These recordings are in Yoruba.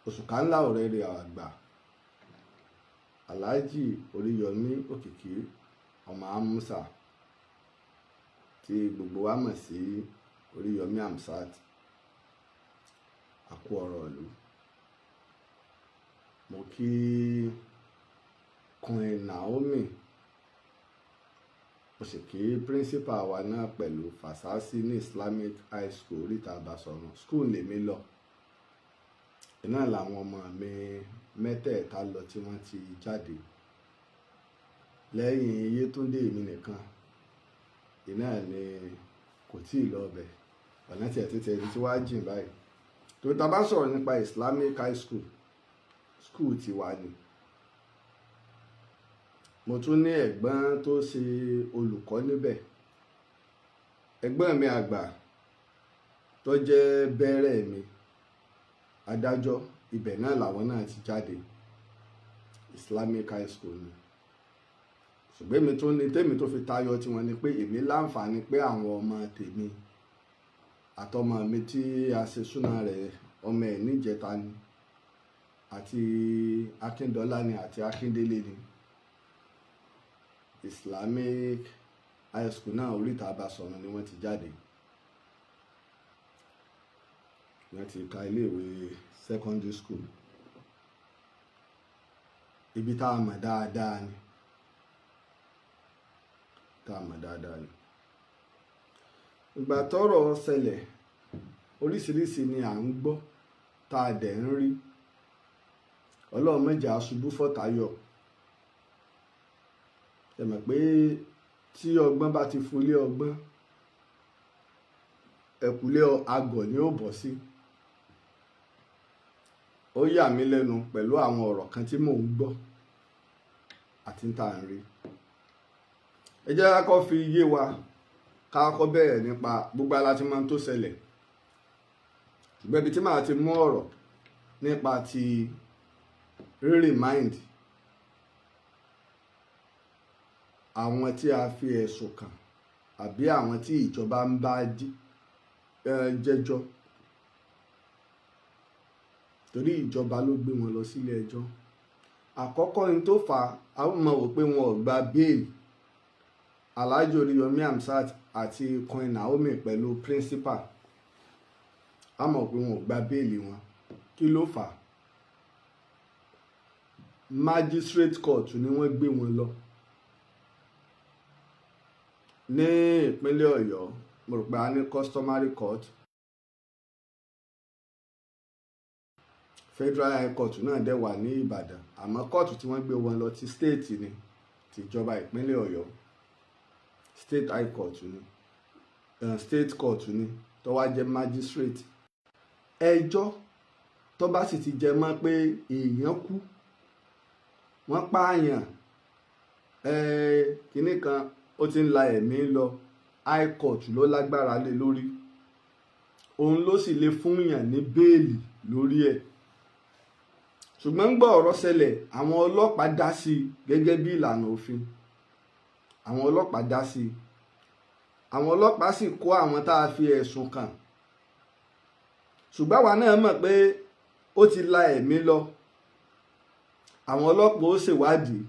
òṣùká ńlá ọ̀rẹ́ rẹ̀ àgbà Alhaji Oriyomi òkìkí ọmọ Hamzat tí gbogbo wa mọ̀ sí Oriyomi Hamzat àkú ọ̀rọ̀ ìlú. Mo kí Queen Naomi, mo sì kí principal wa náà pẹ̀lú Fasasi ní Islamic High School Oríta Basọ̀run school lèmi lọ. Iná làwọn ọmọ mi mẹ́tẹ̀ẹ̀ta lọ tí wọ́n ti jáde. Lẹ́yìn Yétúndé mi nìkan iná ni kò tí ì lọ ọbẹ̀ ọ̀nà tí ẹ̀ títẹ̀ ẹni tí wàá jìn báyìí. tó ta bá sọ̀rọ̀ nípa Islamic High School school tiwa ni. Mo tún ní ẹ̀gbọ́n tó ṣe olùkọ́ níbẹ̀. Ẹ̀gbọ́n mi àgbà tó jẹ́ bẹ́rẹ̀ mi adájọ́ ibẹ̀ náà làwọn náà ti jáde, Islamic High School ni. Ṣùgbọ́n èmi tó ní tèmi tó fi tayọ tiwọn ni pé èmi láǹfààní pé àwọn ọmọ tèmi àtọmọ mi tí a ṣe súná rẹ̀ ọmọ ẹ̀ níjẹta ni àti Akíndọ́lá ni àti Akíndélé ni. Islamic High School náà Oríta Basọ̀run ni wọ́n ti jáde. Wọ́n ti ka iléèwé secondary school. Ibi tá a mọ̀ dáadáa ni. Ìgbà tọ́rọ̀ ṣẹlẹ̀ oríṣiríṣi ni à ń gbọ́ tá a dẹ̀ ń rí. Ọlọ́run má jẹ́ a ṣubú fọ́tayọ̀. Ẹ mọ̀ pé tí ọgbọ́n bá ti fúnlé ọgbọ́n ẹ̀kúlé agọ̀ ni ó bọ̀ sí. Ó yà mí lẹ́nu pẹ̀lú àwọn ọ̀rọ̀ kan tí mò ń gbọ́ àti tá à ń rí. Ẹ jẹ́ ká kọ́ fi yé wa ká kọ́ bẹ̀rẹ̀ nípa gbogbo aláti máa tó ṣẹlẹ̀. Ṣùgbọ́n ibi tí màá ti mú ọ̀rọ̀ nípa ti remind àwọn tí a fi ẹ̀sùn kàn àbí àwọn tí ìjọba ń bá jẹ́jọ́, torí ìjọba ló gbé wọn lọ sílé ẹjọ́. Àkọ́kọ́ ní tó fà á mọ̀ wò pé wọn ò gba bẹ́ẹ̀lì Alhaji Oriyomi Hamzat àti Queen Naomi pẹ̀lú principal. A mọ̀ pé wọn ò gba bẹ́ẹ̀lì wọn. Kí ló fà á? Magistrate court ni wọ́n gbé wọn lọ ní ìpínlẹ̀ Ọ̀yọ́. Mo rò pé a ní customary court. Federal High Court náà dẹ̀ wà ní Ìbàdàn, àmọ́ kóòtù tí wọ́n gbé wọn lọ ti state ni, tìjọba ìpínlẹ̀ Ọ̀yọ́. State High Court ni, state court ni tó wá jẹ́ magistrate. Ẹjọ́ tó bá sì ti jẹ mọ́ pé èèyàn kú, wọ́n pààyàn, kinní kan ó ti ń la ẹ̀mí lọ, High Court ló lágbára lé lórí. Òun ló sì lè fún yàn ní bẹ́ẹ̀lì lórí ẹ̀. Ṣùgbọ́n ń gbọ́ ọ̀rọ̀ ṣẹlẹ̀, àwọn ọlọ́pàá dá sí i gẹ́gẹ́ bí ìlànà òfin. Àwọn ọlọ́pàá dá sí i. Àwọn ọlọ́pàá sì kó àwọn tá a fi ẹ̀sùn kàn. Ṣùgbọ́n àwa náà mọ̀ pé ó ti la ẹ̀mí lọ. Àwọn ọlọ́pàá ó ṣèwádìí.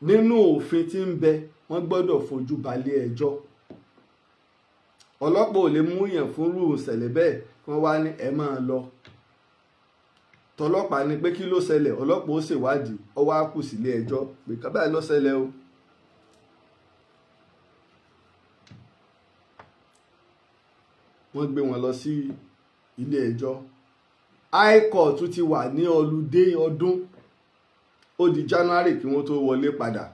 Nínú òfin tí ń bẹ, wọ́n gbọ́dọ̀ fojú balẹ̀ ẹjọ́. Ọlọ́pàá ò lè mú yàn fún irú ìṣẹ̀lẹ̀ bẹ́ẹ̀ kí wọ́n wá ní ẹ máa lọ. Tọlọ́pàá ni pé kí ló ṣẹlẹ̀, ọlọ́pàá ó ṣèwádìí, ó wá kù sílé ẹjọ́ pé kábàáyé ló ṣẹlẹ̀ o. Wọ́n gbé wọn lọ sí ilé ẹjọ́. High Court ti wà ní ọlùdé ọdún. Ó di January kí wọ́n tó wọlé padà.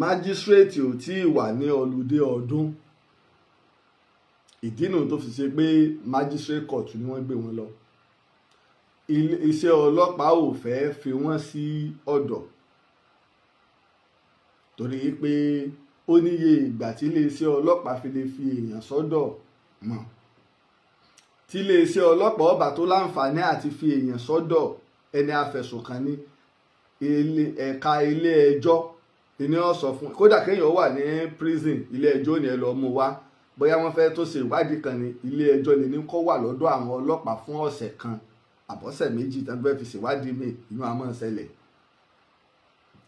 Magistrate ò tí ì wà ní ọlùdé ọdún. Ìdí nù tó fi ṣe pé Magistrate Court ni wọ́n gbé wọn lọ. Iṣẹ́ ọlọ́pàá ò fẹ́ fi wọ́n sí ọ̀dọ̀, torí pé ó níye ìgbà tí iléeṣẹ́ ọlọ́pàá fi lè fi èèyàn sọ́dọ̀ mọ́. Tí iléeṣẹ́ ọlọ́pàá ọba tó láǹfààní àti fi èèyàn sọ́dọ̀ ẹni afẹ̀sùnkàn ní ẹ̀ka ilé ẹjọ́ ni ó sọ fún. Kódà kéèyàn wà ní prison, ilé ẹjọ́ ni ẹ lọ mú wá. Bóyá wọ́n fẹ́ tó ṣe ìwádìí kan ní ilé ẹjọ́ lè ní kó wà lọ́dọ̀ àwọn ọlọ́pàá fún ọ̀sẹ̀ kan àbọ̀sẹ̀ méjì tán fẹ́ fi ṣèwádìí mi inú a máa ṣẹlẹ̀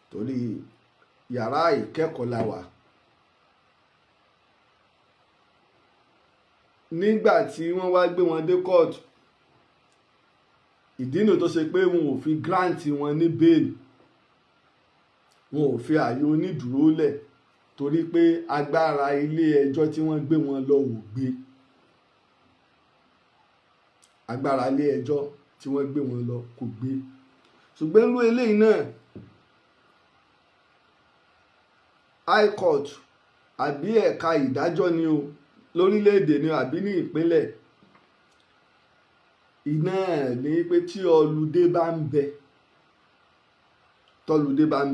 torí yàrá ìkẹ́kọ̀ọ́ la wà. Nígbà tí wọ́n wá gbé wọn dé court, ìdínà tó ṣe pé wọn ò fi grant wọn ní bail, wọn ò fi ààyè onídùúró lẹ̀ torí pé agbára ilé ẹjọ́ tí wọ́n gbé wọn lọ ò gbé. Agbára ilé ẹjọ́ tí wọ́n gbé wọn lọ kò gbé. Ṣùgbọ́n irú eléyìí náà high court àbí ẹ̀ka ìdájọ́ ni o lórílẹ̀‐èdè ni àbí ní ìpínlẹ̀, iná ní pé tí ọlùdé bá ń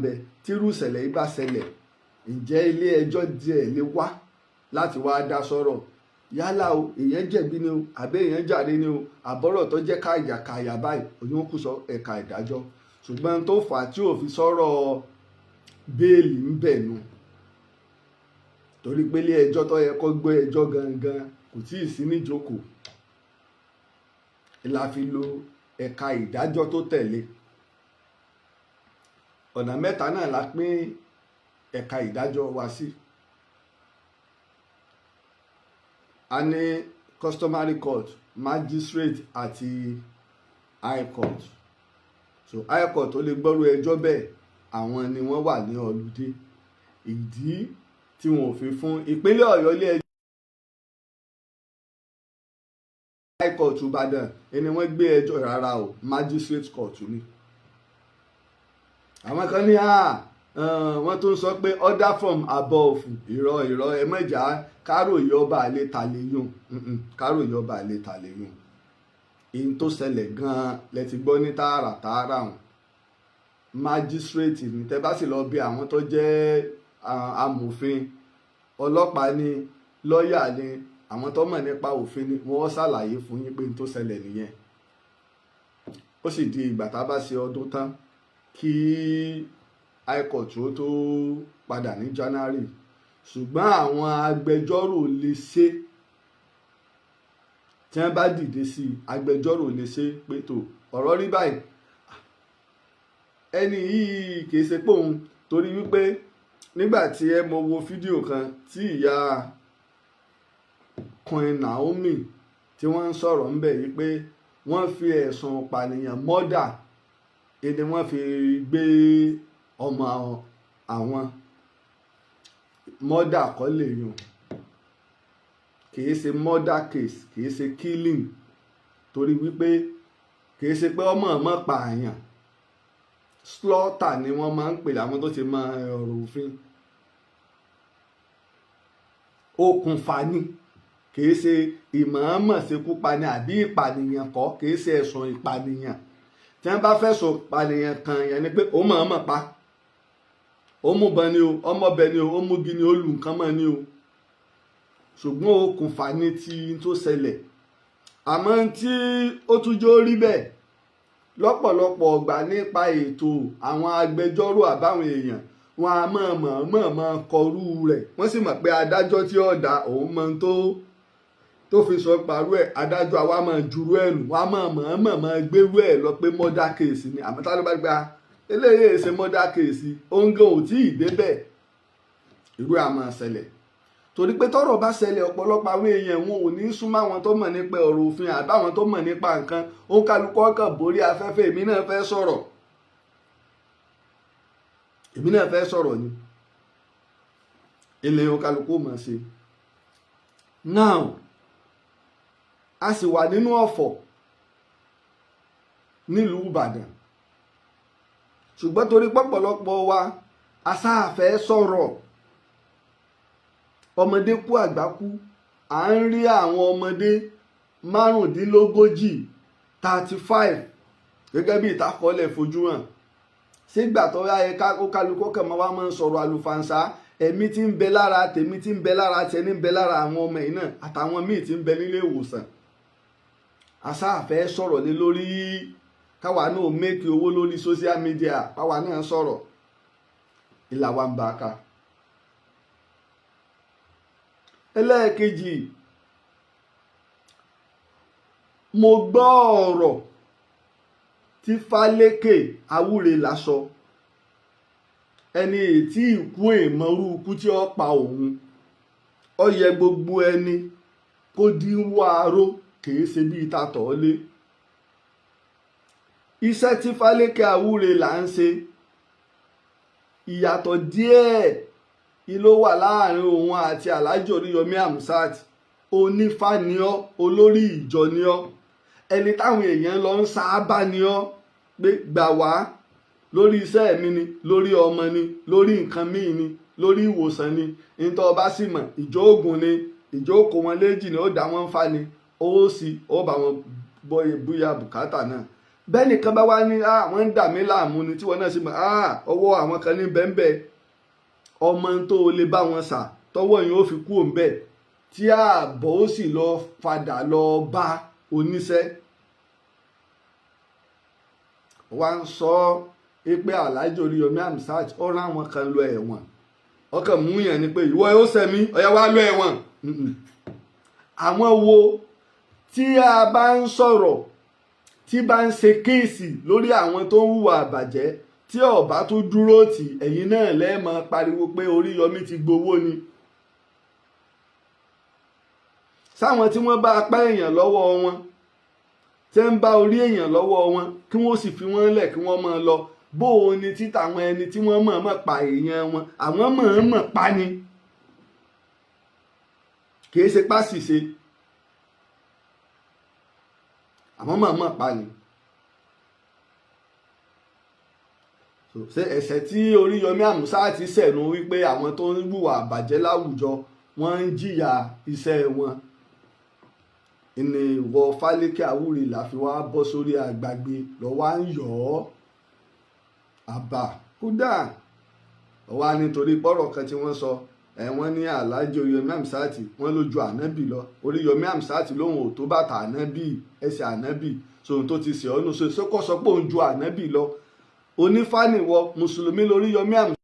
bẹ tírú ìṣẹ̀lẹ̀ yìí bá ṣẹlẹ̀, ǹjẹ́ ilé ẹjọ́ díẹ̀ lè wá láti wá dá sọ̀rọ̀ yálà o èèyàn jẹ̀bi ni o àbí èèyàn jàre ni o àbọ̀rọ̀ tó jẹ́ káyàkáyà báyìí òyìnbó kù sọ ẹ̀ka ìdájọ́. Ṣùgbọ́n tó fà á tí ò fi sọ̀rọ̀ béèlì ń bẹ̀ nù torí pé ilé ẹjọ́ tó yẹ kó gbé ẹjọ́ gangan kò tíì sí níjókòó, la fi lo ẹ̀ka ìdájọ́ tó tẹ̀lé. Ọ̀nà mẹ́ta náà la pín ẹ̀ka ìdájọ́ wa sí. A ní customary court, magistrate àti high court. So high court tó lè gbọ́rú ẹjọ́ bẹ́ẹ̀ àwọn ni wọ́n wà ní ọlùdé. Ìdí tí wọn ò fi fún ìpínlẹ̀ Ọ̀yọ́ ilé ẹjọ́ high court Ìbàdàn ẹni wọ́n gbé ẹjọ́ rárá o, magistrate court ni. Àwọn kan ní wọ́n tó ń sọ pé order from above, irọ́ ẹ mọ̀já káròyé ọba àlè tàlẹ́yùn, káròyé ọba àlè tàlẹ́yùn. Èyí tó ṣẹlẹ̀ gan-an lẹ ti gbọ́ ní tààràtààrà hàn. Magistrate ni tẹ́ bá sì lọ bí àwọn tó jẹ́ amòfin, ọlọ́pàá ni, lọ́ọ̀yà ni, àwọn tó mọ̀ nípa òfin ni wọ́n ṣàlàyé fún yín pé n tó ṣẹlẹ̀ nìyẹn. Ó sì di ìgbà tá a bá ṣe ọdún tán kí high court ó tó padà ní January. Ṣùgbọ́n àwọn agbẹjọ́rò lè ṣe tí wọ́n bá dìde sí i, agbẹjọ́rò lè ṣe pé tó ọ̀rọ̀ rí báyìí, ẹni yìí kìí ṣe pé òun, torí wípé nígbà tí mo wo fídíò kan tí ìyá Queen Naomi tí wọ́n ń sọ̀rọ̀ ńbẹ̀ yìí pé wọ́n fi ẹ̀sùn ìpànìyàn mọ́dà ni wọ́n fi gbé ọmọ àwọn. Mọ́dà kọ́ lè yùn, kìí ṣe murder case, kìí ṣe killing, torí wípé kìí ṣe pé ọmọ pààyàn, slaughter ni wọ́n máa ń pè láwọn tó ti mọ ọ̀rọ̀ òfin. Okùnfà ni, kìí ṣe ìmọ̀ọ́mọ̀ ṣekú pani àbí ìpànìyàn kọ́, kìí ṣe ẹ̀sùn ìpànìyàn. Tí wọ́n bá fẹ̀sùn ìpànìyàn kan yẹn ni pé ó mọ̀ọ́mọ̀ pa, ó mú bọ́n ni o, ọmọbẹ ni o, ó mú gi ni o, ó lù nǹkan mọ́ ni o. Ṣùgbọ́n okùnfà ni ti tó ṣẹlẹ̀. Àmọ́ tí ó tún jó rí bẹ́ẹ̀ lọ́pọ̀lọpọ̀ ọgbà nípa ètò àwọn agbẹjọ́rò àbáwọn èèyàn, wọn a mọ̀ kọrú rẹ̀. Wọ́n sì mọ̀ pé adájọ́ tí ó dá òun mọ tó fi sọ parú ẹ̀, adájọ́ àwa máa jurú ẹ̀ nù, wọ́n á mọ̀ gbérú ẹ̀ lọ pé murder case ni. Àmọ́ tá ló bá gba eléyìí ṣe murder case, oúnjẹ ò tí ì débẹ̀, irú àmọ́ ṣẹlẹ̀. Torí pé tọ́rọ̀ bá ṣẹlẹ̀ ọ̀pọ̀lọpọ̀ àwọn èèyàn wọn ò ní súnmọ́ àwọn tó mọ̀ nípa ọ̀rọ̀ òfin àbáwọn tó mọ̀ nípa nǹkan. Ó ń kálukú ọkàn borí afẹ́fẹ́, èmi náà fẹ́ sọ̀rọ̀ ni ilé ó kálukú mọ̀ ṣe. Now a sì wà nínú ọ̀fọ̀ nílùú Ìbàdàn, ṣùgbọ́n torí pọ̀pọ̀lọpọ̀ wa a sáà fẹ́ sọ̀rọ̀. Ọmọdé kú àgbà kú, à ń rí àwọn ọmọdé 35 gẹ́gẹ́ bí ìtakọ̀ọ́lẹ̀ fojú hàn. Sígbà tó yáyẹ kálukú kàn máa ń sọ̀rọ̀ àlùfànṣá, ẹ̀mí tí ń bẹ lára tèmi, tí ń bẹ lára tẹni, ń bẹ lára àwọn ọmọ yìí náà àtàwọn míì tí ń bẹ nílé ìwòsàn. Àṣà àfẹ́ sọ̀rọ̀ lé lórí, káwa náà méèkì owó lórí social media, káwa náà sọ̀rọ̀, ìlà wa ń bá a ká. Ẹlẹ́ẹ̀kejì, mo gbọ́ ọ̀rọ̀ tí fálékè àwúre lásọ ẹni tí ìkú èèmọ̀rú ikú tí ó pa òun ó yẹ gbogbo ẹni kó dínwó aró kìí ṣe bí ìtàtọ̀ lé iṣẹ́ tí fálékè àwúre là ń ṣe ìyàtọ̀ díẹ̀ ló wà láàrin òun àti Alhaji Oriyomi Hamzat. Onífá ni ọ́, olórí ìjọ ni ọ́, ẹni táwọn èèyàn lọ ń sáábà ni ọ́ pé gbà wá lórí iṣẹ́ mi ni, lórí ọmọ ni, lórí nǹkan míì ni, lórí ìwòsàn ni, nítorí ọba sì mọ̀ ìjọ ògùn ni, ìjọ òkò wọn léjì ni, ó dá wọn fá ni, ó sì ó bá wọn bóyá bùkátà náà. Bẹ́ẹ̀ nìkan bá wá ní wọ́n ń dà mí láàmú ni tí wọ́n náà sì mọ̀ ọwọ́ àwọn kan ní bẹ́ńbẹ́ ọmọ tó lè bá wọn sà tọwọ́ yẹn ó fi kú òun bẹ́ẹ̀ tí ààbọ̀ ó sì lọ padà lọ bá oníṣẹ́. Wá ń sọ pé Alhaji Oriyomi Hamzat ó rán àwọn kan lọ ẹ̀wọ̀n ọkàn mú yẹn ni pé ìwọ yóò sẹ́mi ọ̀yá wá lọ ẹ̀wọ̀n. Àwọn wo tí a bá ń sọ̀rọ̀ tí bá ń ṣe kéèsì lórí àwọn tó ń hùwà àbàjẹ́ tí ọba tó dúró tì ẹ̀yin náà lẹ́ẹ̀mọ́ pariwo pé Oriyomi ti gbowó ni. Sáwọn tí wọ́n bá apá èèyàn lọ́wọ́ wọn tẹ́ ń bá orí èèyàn lọ́wọ́ wọn kí wọ́n sì fi wọ́n lẹ̀ kí wọ́n máa lọ bó o ní títà àwọn ẹni tí wọ́n mọ̀ọ́mọ̀ pa èèyàn wọn àwọn mọ̀ọ́mọ̀ pa ni kì í ṣe pàṣìṣe àwọn mọ̀ọ́mọ̀ pa ni. Ṣé ẹ̀ṣẹ̀ tí Oriyomi Hamzat ṣẹ̀nu wípé àwọn tó ń hùwà àbàjẹ́ láwùjọ wọ́n ń jìyà iṣẹ́ wọn ìní ìwọ fálékè àwúre là fi wá bọ́ sórí àgbàgbé lọ wá ń yọ̀ ọ́ àbà kódà wá nítorí pọ́rọ̀ kan tí wọ́n sọ wọ́n ní Alhaji Oriyomi Hamzat wọ́n ló ju ànábì lọ Oriyomi Hamzat lóhun ò tó bàtà ànábì ẹsẹ̀ ànábì sóhun tó ti ṣe ọ́nù sókò sọ pé òun ju ànábì lọ onífàníwọ mùsùlùmí l'Oriyomi Hamzat.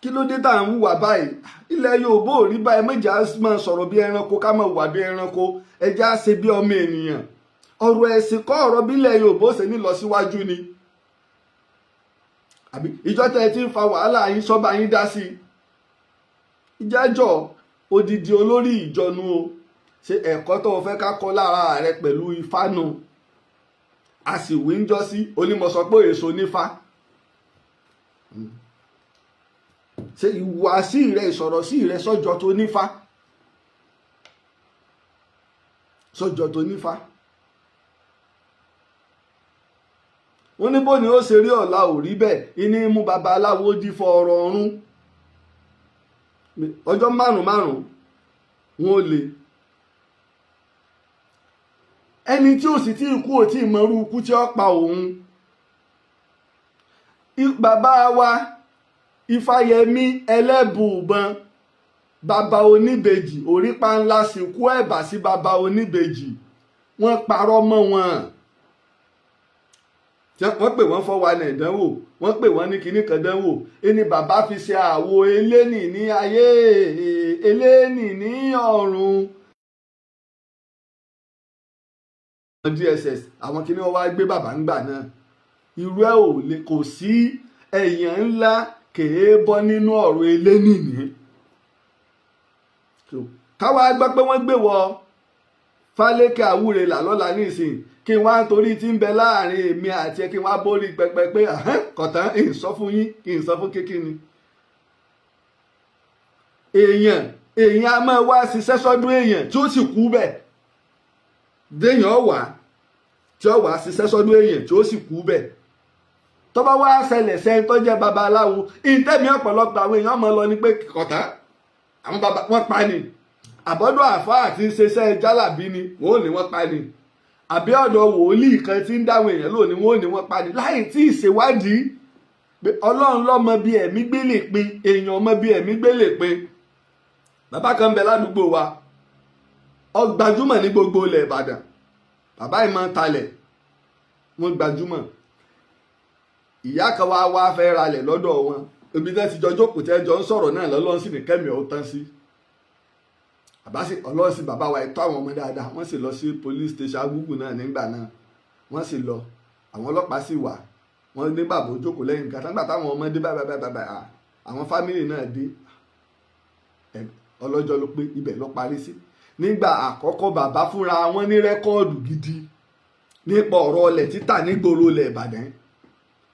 Kí ló dé tá à ń hùwà báyìí ilẹ̀ Yorùbá ò rí báyìí méjà máa sọ̀rọ̀ bí ẹranko ká máa hùwà bí ẹranko ẹja ṣe bí ọmọ ènìyàn ọ̀rọ̀ ẹ̀sìn kọ́ ọ̀rọ̀ bí ilẹ̀ Yorùbá ó ṣe ní lọ síwájú ni àbí ìjọ tẹ́ ẹ ti ń fa wàhálà yín sọ́ba yín dá sí ìjẹ́jọ́ odidi olórí ìjọnu o ṣe ẹ̀kọ́ tó o fẹ́ ká kọ́ lára rẹ pẹ̀lú ifá nu a sì wí ń jọ sí onímọ̀sọ pé èso nífá ṣe ìhùwàsí rẹ ìsọ̀rọ̀ sí rẹ sọ́jọ́ tó nífá sọ́jọ́ tó nífá wọ́n ní bó ni ó ṣe rí ọ̀la ò rí bẹ́ẹ̀ iní mú babaláwo dífọ́ ọ̀rọ̀ ọ̀run ọjọ́ márùn-ún wọn ò lè ẹni tí ò sì tí ikú ò tí ì mọrú ikú tí ó pa òun bàbá wa Ifáyẹmí ẹlẹ́bùúbọn bàbá oníbejì orípa ńlá sìnkú ẹ̀bà sí bàbá oníbejì wọ́n parọ́ mọ́ wọn wọ́n pè wọ́n fọwọ́ ní ìdánwò wọ́n pè wọ́n ní kinní kan dánwò ẹni bàbá fi ṣe àwo eléni ní ayé eléni ní ọ̀run. DSS àwọn kinní wọn wá gbé bàbá ńgbà náà irú ẹ̀ ò lè kò sí èèyàn ńlá kèé bọ́ nínú ọ̀rọ̀ eléni ní. káwá gbọ́ pé wọ́n gbé wọ fálékè àwúre là lọ́la nísìnyí kí n wá torí tí ń bẹ láàrin èmi àti ẹ kí n wá borí pẹpẹ pé kọ̀tán ń sọ fún yín kí n sọ fún kékeré èèyàn a máa wá ṣiṣẹ́ sọ́dún èèyàn tí ó sì kú bẹ́ẹ̀ déèyàn wà tí ó wà ṣiṣẹ́ sọ́dún èèyàn tí ó sì kú bẹ́ẹ̀ tó bá wá ṣẹlẹ̀ sẹ́ni tó jẹ́ babaláwo ìtẹ́mi ọ̀pọ̀lọpọ̀ àwọn èèyàn máa lọ ní pé kọ̀tán àwọn baba wọn pa ni àbọ́dọ̀ àfáà àti ṣiṣẹ́ jálàbí ni wọ́n ò ní wọ́n pa ni àbí ọ̀dọ̀ wòlíì kan tí ń dáwọn èèyàn lónìí wọn ò ní wọ́n pa ni láì tí ì ṣèwádìí pé ọlọ́run lọ́mọ bíi ẹ̀mí gbélé pin èèyàn ọmọ bíi ẹ̀mí gbélé pin bàbá kan ń bẹ ládùúgbò wa ó gbajúmọ̀ ní gbogbo ilẹ̀ Ìbàdàn bàbá yìí máa ń talẹ̀ wọ́n gbajúmọ̀ ìyá kan wá fẹ́ ralẹ̀ lọ́dọ̀ wọn ibi tẹ́ ti jọ jókòó tẹ́ jọ ń sọ̀rọ̀ náà lọ́lọ́run sì ní kẹ́mi ọ̀ tán sí àbáṣe ọlọ́sìn bàbá wa ètò àwọn ọmọ dáadáa wọ́n sì lọ sí police station Gbogbo náà nígbà náà wọ́n sì lọ àwọn ọlọ́pàá sì wà wọ́n ní bàbá ojókòó lẹ́yìn nǹkan nígbà táwọn ọmọ dé báyìí àwọn fámìlì náà dé ọlọ́jọ́ ló pé ibẹ̀ ló parí sí. Nígbà àkọ́kọ́ bàbá fúnra wọn ní rẹ́kọ́ọ̀dù gidi nípa ọ̀rọ̀ ọlẹ̀ títà nígboro ilẹ̀ Ìbàdàn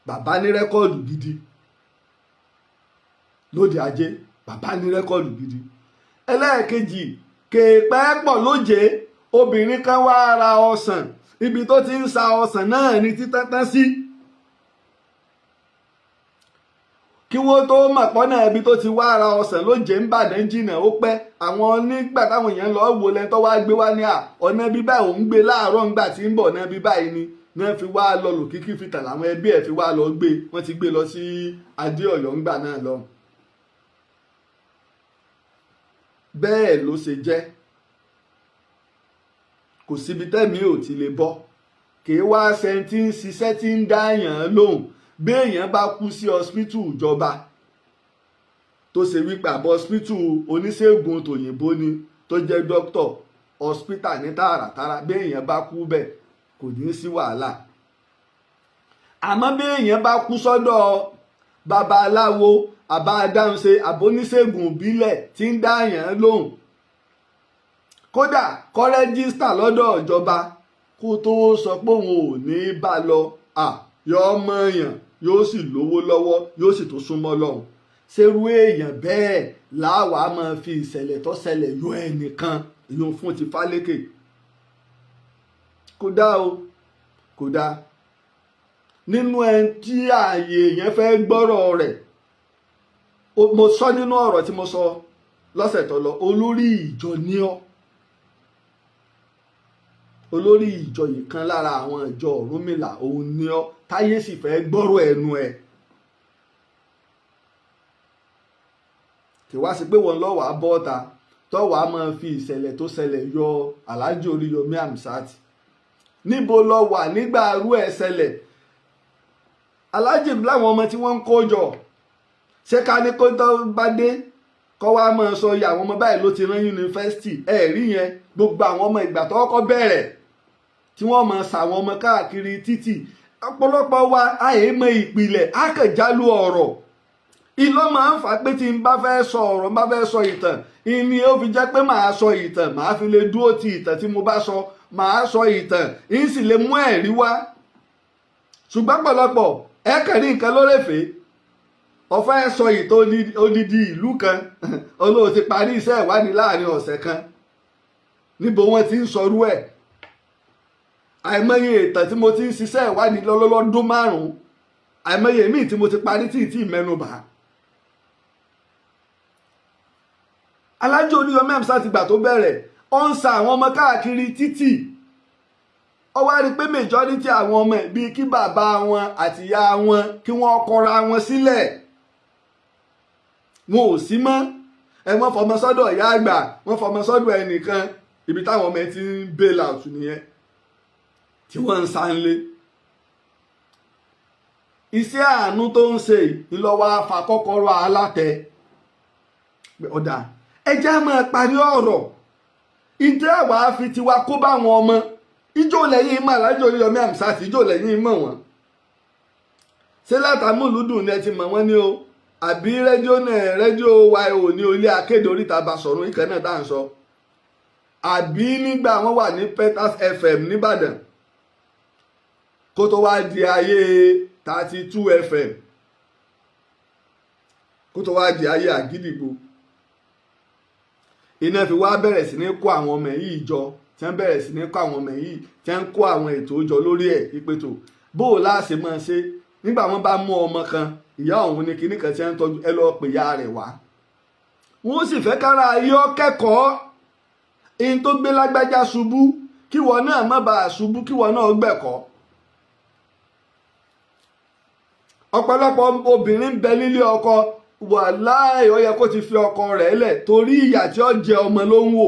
bàbá ní rẹ́kọ́ọ̀dù gidi lóde ajé bàbá ní rẹ́kọ́ọ̀dù gidi. Ẹlẹ́ẹ̀kejì kèèpẹ́ pọ̀ lóje obìnrin kan wá ra ọsàn ibi tó ti ń sa ọsàn náà ní títẹ́tẹ́ sí kí wọ́n tó mọ̀ pọ́nà ibi tó ti wá ra ọsàn lóje ń Bàdàn jìnnà ó pẹ́ àwọn nígbà táwọn èèyàn lọ wò lẹ́ni tó wá gbé wá ní ọ̀nà bíbá òun gbé láàárọ̀ ńgbà tí ń bọ̀ ọ̀nà bíbá yìí ni wọ́n fi wá lọ lòkìkí fìtàn làwọn ẹbí ẹ̀ fi wá lọ gbé wọ́n ti gbé lọ sí Adéọ̀yọ́ ńgbà náà lọ. Bẹ́ẹ̀ ló ṣe jẹ́ kò síbi tẹ́mi ò ti lè bọ́ kì í wá sẹ́ńtì ń ṣiṣẹ́ tí ń dáyàn lóhùn bí èèyàn bá kú sí hospital ìjọba tó ṣe wípé àbọ̀ hospital oníṣègùn tòyìnbó ni tó jẹ́ doctor hospital ní tààràtàrà bí èèyàn bá kú bẹ́ẹ̀ kò ní sí wàhálà àmọ́ bí èèyàn bá kú sọ́dọ̀ babaláwo àbá adáhunṣe àbóníṣègùn ìbílẹ̀ tí ń dáyàn lóhùn kódà kọ́ rẹ́gísítà lọ́dọ̀ ìjọba kó tó sọ pé òun ò ní bá lọ yọ ọmọ èèyàn yóò sì lówó lọ́wọ́ yóò sì tó súnmọ́ lọ́hùn ṣerú èèyàn bẹ́ẹ̀ láwàá máa fi ìṣẹ̀lẹ̀ tó ṣẹlẹ̀ yọ ẹnìkan ìyóò fún ti Fálékè kódà o kódà nínú ẹni tí ààyè yẹn fẹ́ gbọ́rọ̀ rẹ̀ mo sọ nínú ọ̀rọ̀ tí mo sọ lọ́sẹ̀ tó lọ olórí ìjọ ní ọ́ olórí ìjọ yìí kan lára àwọn ìjọ Ọ̀rúnmìlà òun ní ọ́ táyé sì fẹ́ gbọ́rọ̀ ẹnu ẹ̀ kì wá sí pé wọn lọ́wọ́ abọ́ta tọ́wọ́ a máa fi ìṣẹ̀lẹ̀ tó ṣẹlẹ̀ yọ Alhaji Oriyomi Hamzat níbo lọ wà nígbà arú ẹ̀ ṣẹlẹ̀ Alhaji láwọn ọmọ tí wọ́n ń kó jọ ṣé ká ní kó tó bá dé kọ́ wá máa sọ iye àwọn ọmọ báyìí ló ti rán yunifásitì rí yẹn gbogbo àwọn ọmọ ìgbà tó kọ́kọ́ bẹ̀rẹ̀ tí wọ́n máa ṣàwọn ọmọ káàkiri títì ọ̀pọ̀lọpọ̀ wa àìmọ̀ ìpìlẹ̀ àkànjálù ọ̀rọ̀ ìlọ máa ń fà pé tí n bá fẹ́ sọ ọ̀rọ̀ bá fẹ́ sọ ìtàn ìní ó fi jẹ́ pé màá sọ ìtàn màá fi lè dúró ti ìtàn tí mo bá sọ màá sọ ìtàn ìyí sì lè mú ẹ̀rí wá ṣùgbọ́n pọ̀lọpọ̀ kẹ̀rí nǹkan lórèfé ọ̀fẹ́ sọ ìtàn odidi ìlú kan olóò ti parí iṣẹ́ ìwádìí láàrin ọ̀sẹ̀ kan níbo wọ́n ti ń sọrú ẹ̀ àìmọye ìtàn tí mo ti ń ṣiṣẹ́ ìwádìí lọ́dún márùn-ún àìmọye míì tí mo ti parí tí mẹ́nubà. Alhaji Oriyomi Hamzat ti gbà tó bẹ̀rẹ̀ ó ń sa àwọn ọmọ káàkiri títì ó wá rí pé majority àwọn ọmọ ẹ̀ bíi kí bàbá wọn àtìyá wọn kí wọ́n kọra wọn sílẹ̀ wọn ò sí mọ́ wọ́n fọmọ sọ́dọ̀ ìyá àgbà wọ́n fọmọ sọ́dọ̀ ẹnìkan ibi táwọn ọmọ ẹ̀ ti ń bail out nìyẹn tí wọ́n ń sá ń lé iṣẹ́ àánú tó ń ṣe ńlọ́wọ́ afa kọ́kọ́rọ́ alátẹ ọ̀dà ẹjẹ́ á máa parí ọ̀rọ̀ ìdí àwa fi tiwa kó bá wọn ọmọ ijó lẹ́yìn mọ́ Alhaji Oriyomi Hamzat ijó lẹ́yìn mọ́ wọn ṣé látàmúlùdùn ni ẹ ti mọ̀ wọ́n ní o àbí rédíò yo ní ilé akéde oríta Basọ̀run ìkẹ́ náà dá ń sọ àbí nígbà wọ́n wà ní Peters FM nìbàdàn kó tó wá di ayé 32 FM kó tó wá di ayé àgídìgbò iná fi wá bẹ̀rẹ̀ sí ní kó àwọn ọmọ yìí jọ tí wọ́n bẹ̀rẹ̀ sí ní kó àwọn ọmọ yìí tí wọ́n kó àwọn ètò jọ lórí ẹ̀ ìpètò bó o láṣẹ máa ṣe nígbà wọ́n bá mú ọmọ kan ìyá òun ní kinní kan tí wọ́n ń tọ́jú ẹ lọ́ọ́ pè ya rẹ̀ wá wọ́n sì fẹ́ kára ayé ọ kẹ́kọ̀ọ́ ihun tó gbé lágbájá ṣubú kí wọn náà má bàa ṣubú kí wọn náà gbẹ̀kọ́ ọ̀pọ̀lọpọ̀ obìnrin ń bẹ nílé ọkọ wàláì ó yẹ kó ti fi ọkọ rẹ̀ lẹ̀ torí ìyà tí ó jẹ ọmọ ló ń wò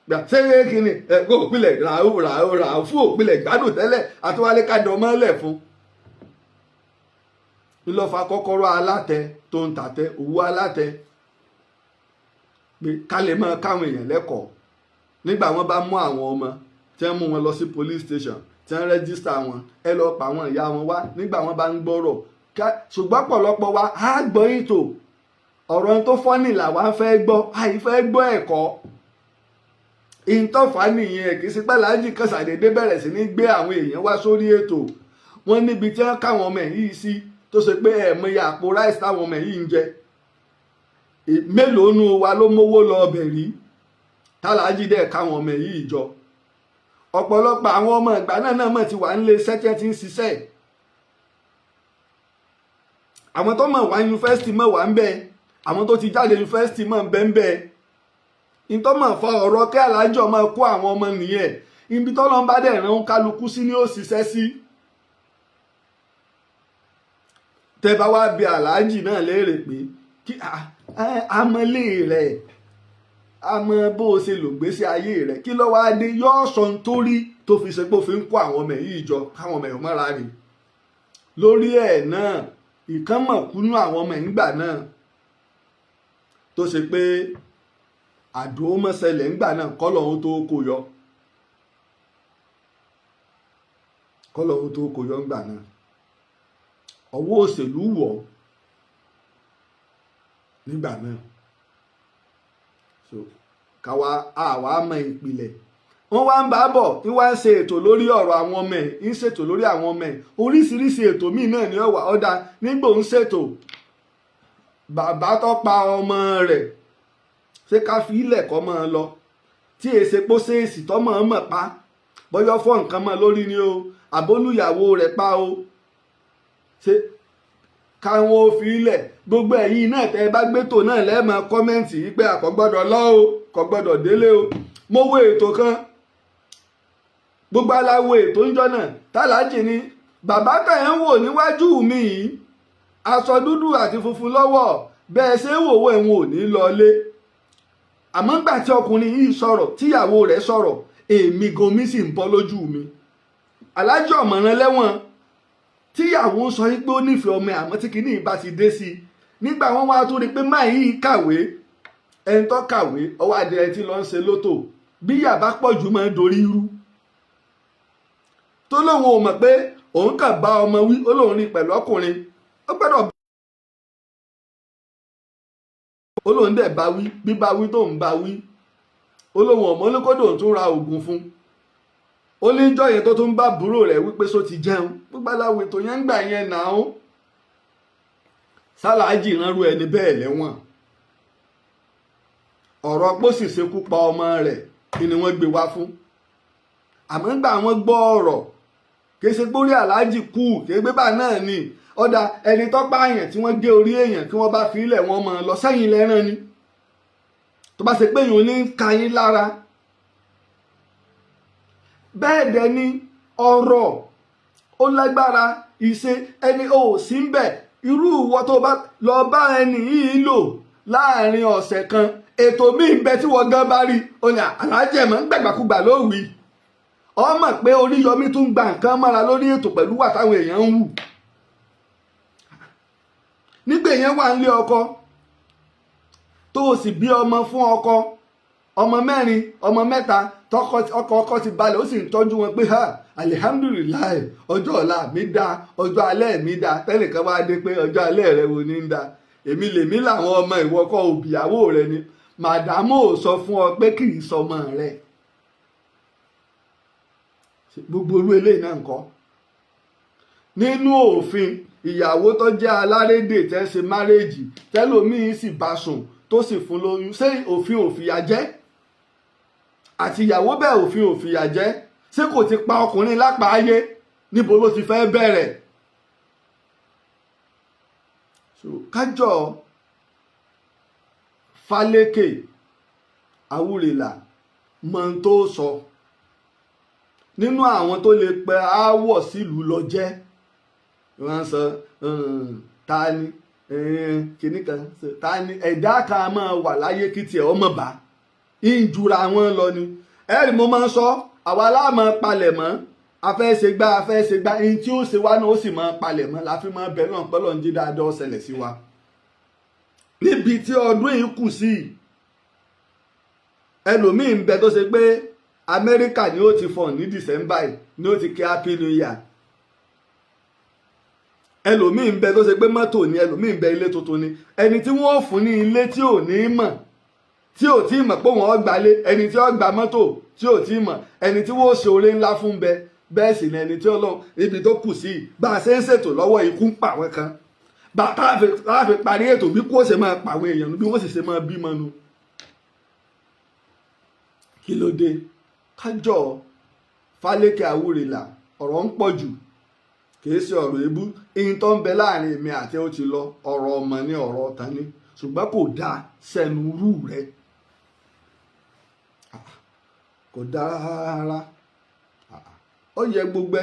gbà sẹ́yìn kìíní ẹ̀gbọ́n òpìlẹ̀ ràá fún òpìlẹ̀ gbádùn tẹ́lẹ̀ àtúwálé kájọ mọ́lẹ̀ fún ńlọ́fà kọ́kọ́rọ́ alátẹ tó ń tàtẹ òwú alátẹ pé ká lè máa káwọn èèyàn lẹ́kọ̀ọ́ nígbà wọ́n bá mú àwọn ọmọ tí wọ́n mú wọn lọ sí police station tí wọ́n rẹ́gísítà wọn ẹ lọ pa àwọn ìyá wọn wá nígbà wọ́n bá ń gbọ́rọ̀ ṣùgbọ́n pọ̀lọpọ̀ wa á gbọ́ ètò ọ̀rọ̀ tó fọ́nì làwa fẹ́ gbọ́ àìfẹ́ gbọ́ ẹ̀kọ́ ìtọ́fà nìyẹn kì í sí pé Alhaji kan ṣàdédé bẹ̀rẹ̀ sí ní gbé àwọn èèyàn wá sórí ètò wọn níbi tí wọ́n káwọn ọmọ yìí sí tó ṣe pé ẹ̀mọye àpò ráìsì táwọn ọmọ yìí ń jẹ mélòó nu wa ló mówó lọ ọbẹ̀ rí tálàájì dẹ̀ káwọn ọmọ yìí jọ ọ̀pọ̀lọpọ̀ àwọn ọmọ ìgbà náà mọ̀ ti wà nílé sẹ́tẹ́ tí ń ṣiṣẹ́ àwọn tó mọ̀ wá yunifásitì mọ̀ wá ń bẹ àwọn tó ti jáde yunifásitì mọ̀ ń bẹ ń bẹ ìtọ́ mọ̀ fọ ọ̀rọ̀ kí Alhaji ọmọ kó àwọn ọmọ nìyẹn ibi tọ́lọ́ ń bá dẹ̀ rán kálukú sí ní ó ṣiṣẹ́ sí tẹ́ bá wá bi Alhaji náà léèrè pé kí amọ̀lé rẹ̀ àmọ́ bó o ṣe lò gbésí ayé rẹ̀ kí ló wá dé yóò sọ nítorí tó fi ṣe pé ó fi ń kó àwọn ọmọ yìí jọ káwọn ọmọ yìí mọ́ra rè lórí ẹ̀ náà ìkànnmọ̀kúnú àwọn ọmọ yìí gbà náà tó ṣe pé àdó mọ́sẹ̀lẹ̀ ńgbà náà kọ́lọ́hún tó kó yọ kọ́lọ́hún tó kó yọ ńgbà náà ọwọ́ òṣèlú wọ̀ nígbà náà so káwa àwa mọ ìpìlẹ̀ wọ́n wá ń bá bọ̀ ní wá ń ṣe ètò lórí ọ̀rọ̀ àwọn ọmọ ẹ̀ ń ṣètò lórí àwọn ọmọ ẹ̀ oríṣiríṣi ètò míì náà ní ọ̀wà ọ̀dà nígbò ń ṣètò bàbá tó pa ọmọ rẹ̀ ṣé ká fi ilẹ̀ kọ́ mọ́ ọ lọ tí èsè pósèèsì tọ́mọ̀ ọ́n mọ̀ pa bọ́yọ́ fọ́ nǹkan mọ́ lórí ni o àbólúyàwó rẹ̀ pa o ṣé káwọn ò fi ilẹ̀ gbogbo ẹ̀yin náà tẹ́ ẹ bá gbétò náà lẹ́ẹ̀mọ kọ́mẹ́ǹtì yìí pé àkọ́gbọ́dọ̀ lọ o kò gbọ́dọ̀ délé o mo wo ètò kan gbogbo aláwo ètò ń jọ náà tálàjì ni bàbá tẹ̀ ń wò níwájú mi yìí aṣọ dúdú àti funfun lọ́wọ́ bẹ́ẹ̀ ṣe ń wòwò ẹ̀wọ̀n ò ní lọlé àmọ́ gbà tí ọkùnrin yìí sọ̀rọ̀ tíyàwó rẹ̀ sọ̀rọ̀ èmi gan mi sì ń bọ́ lójú mi Alhaji ọ̀mọ̀ràn lẹ́wọ̀n tíyàwó sọ pé ó nífẹ̀ẹ́ ọmọ àmọ́ tí kìíní bá ti dé sí i nígbà wọn wá tó rí pé máa yìí kàwé ẹni tó kàwé ọwọ́ adìẹ tí lọ ń ṣe lótò bí yàbá pọ̀ jù máa ń dorí irú tó lóun ò mọ̀ pé òun kàn bá ọmọ wí ó lóun rí pẹ̀lú ọkùnrin ó gbọ́dọ̀ ó lóun dẹ̀ bá wí bíbá wí tóun bá wí ó lóun ọmọ olókòdò tún ra oògùn fún ó ní jọ yẹn tó tún bá búrò rẹ̀ wípé só ti jẹun gbogbo aláwo ètò yẹn ń gbà yẹn náà ó Sálàájì ránrú ẹni bẹ́ẹ̀ lẹ́wọ̀n ọ̀rọ̀ pósì ṣekú pa ọmọ rẹ̀ kí ni wọ́n gbé wá fún àmọ́ gbà wọ́n gbọ́ ọ̀rọ̀ kì í ṣe gbórí Alhaji kú kì í gbé bá náà ni ọ̀dà ẹni tó pààyàn tí wọ́n gé orí èèyàn kí wọ́n bá fi ilẹ̀ wọn mọ̀ lọ sẹ́yìn lẹ́rán ni tó bá ṣe pé èèyàn ní ka yín lára bẹ́ẹ̀ dẹ̀ ni ọ̀rọ̀ ó lágbára ìṣe ẹni ò sí ń bẹ̀ irú ìwọ tó bá lọ bá ẹni yìí lò láàrin ọ̀sẹ̀ kan ètò míì ń bẹ tí wọ́n gan bá rí ó ní Alhaji ẹ̀mọ́ ń gbàgbàkúgbà lórí ọmọ pé Oríyọmí tún gba nǹkan mọ́ra lórí ètò pẹ̀lú wà táwọn èèyàn ń wù nígbà èèyàn wà nílé ọkọ tó o sì bí ọmọ fún ọkọ ọmọ mẹ́rin ọmọ mẹ́ta ọkọ ti balẹ̀ ó sì ń tọ́jú wọn pé ha alihamdulilayi ọjọ́ ọ̀la mi dá ọjọ́ alẹ́ mi dá tẹ́nìkan wá dé pé ọjọ́ alẹ́ rẹ wo ní ń dá èmi lèmi làwọn ọmọ ìwọkọ òbíyàwó rẹ ni màdàmú ò sọ fún ọ pé kì í sọmọ rẹ gbogbo orú eléyìí náà ń kọ́ nínú òfin ìyàwó tó jẹ́ alárédè tẹ́ ṣe márèèjì tẹ́lòmíín sì bá sùn tó sì fún lóyún ṣé òfin òfìyà jẹ́ àti ìyàwó bẹ́ẹ̀ òfin òfìyà jẹ́ ṣé kò ti pa ọkùnrin lápá ayé níbo ló ti fẹ́ bẹ̀rẹ̀ kájọ Fálékè Àwúrèlà mọ ohun tó sọ nínú àwọn tó lè pẹ aáwọ̀ sílùú lọ jẹ́ wọ́n sọ ta ni kìíní kan ta ni ẹ̀dá kan máa wà láyé kí tiẹ̀ ọmọ bá ìjura wọn lọ ni ẹ̀rì mo máa ń sọ àwa aláàmọ palẹ̀ mọ́ afẹ́ṣegbá ẹni tí ó ṣe wá náà ó sì máa palẹ̀ mọ́ la fi máa bẹ̀ náà pẹ́lọ́ ń jí dáadáa ṣẹlẹ̀ sí wa níbi tí ọdún yìí kù sí ẹlòmíì ń bẹ tó ṣe pé Amẹ́ríkà ni ó ti fọ̀ ní December yìí ni ó ti kí happy new year. ẹlòmíì ń bẹ tó ṣe pé mọ́tò ni, ẹlòmíì ń bẹ ilé tuntun ni. ẹni tí wọ́n fún ní ilé tí ò ní mọ̀, tí ò tí mọ̀ pé wọ́n gbalé, ẹni tí ó gba mọ́tò tí ò tí mọ̀, ẹni tí wọ́n ṣe oore ńlá fún bẹ, bẹ́ẹ̀ sì ni ẹni tí Ọlọ́run ibi tó kù sí bá a ṣe ń ṣètò lọ́wọ́ ikú ń pa àwọn kan, bá a fi parí ètò bí kò ṣe máa pa àwọn èèyàn bí wọ́n sì ṣe máa bímọ nu. kí ló dé? kájọ Fálékè Àwúrelà, ọ̀rọ̀ ń pọ̀ jù, kìí ṣe ọ̀rọ̀ ebú. ihun tó ń bẹ láàrin èmi àti ó ti lọ, ọ̀rọ̀ ọmọ ní ọ̀rọ̀ ọ̀tán ní, ṣùgbọ́n kò dáa sẹ́nu rú rẹ, kò dáa rárá. ó yẹ gbogbo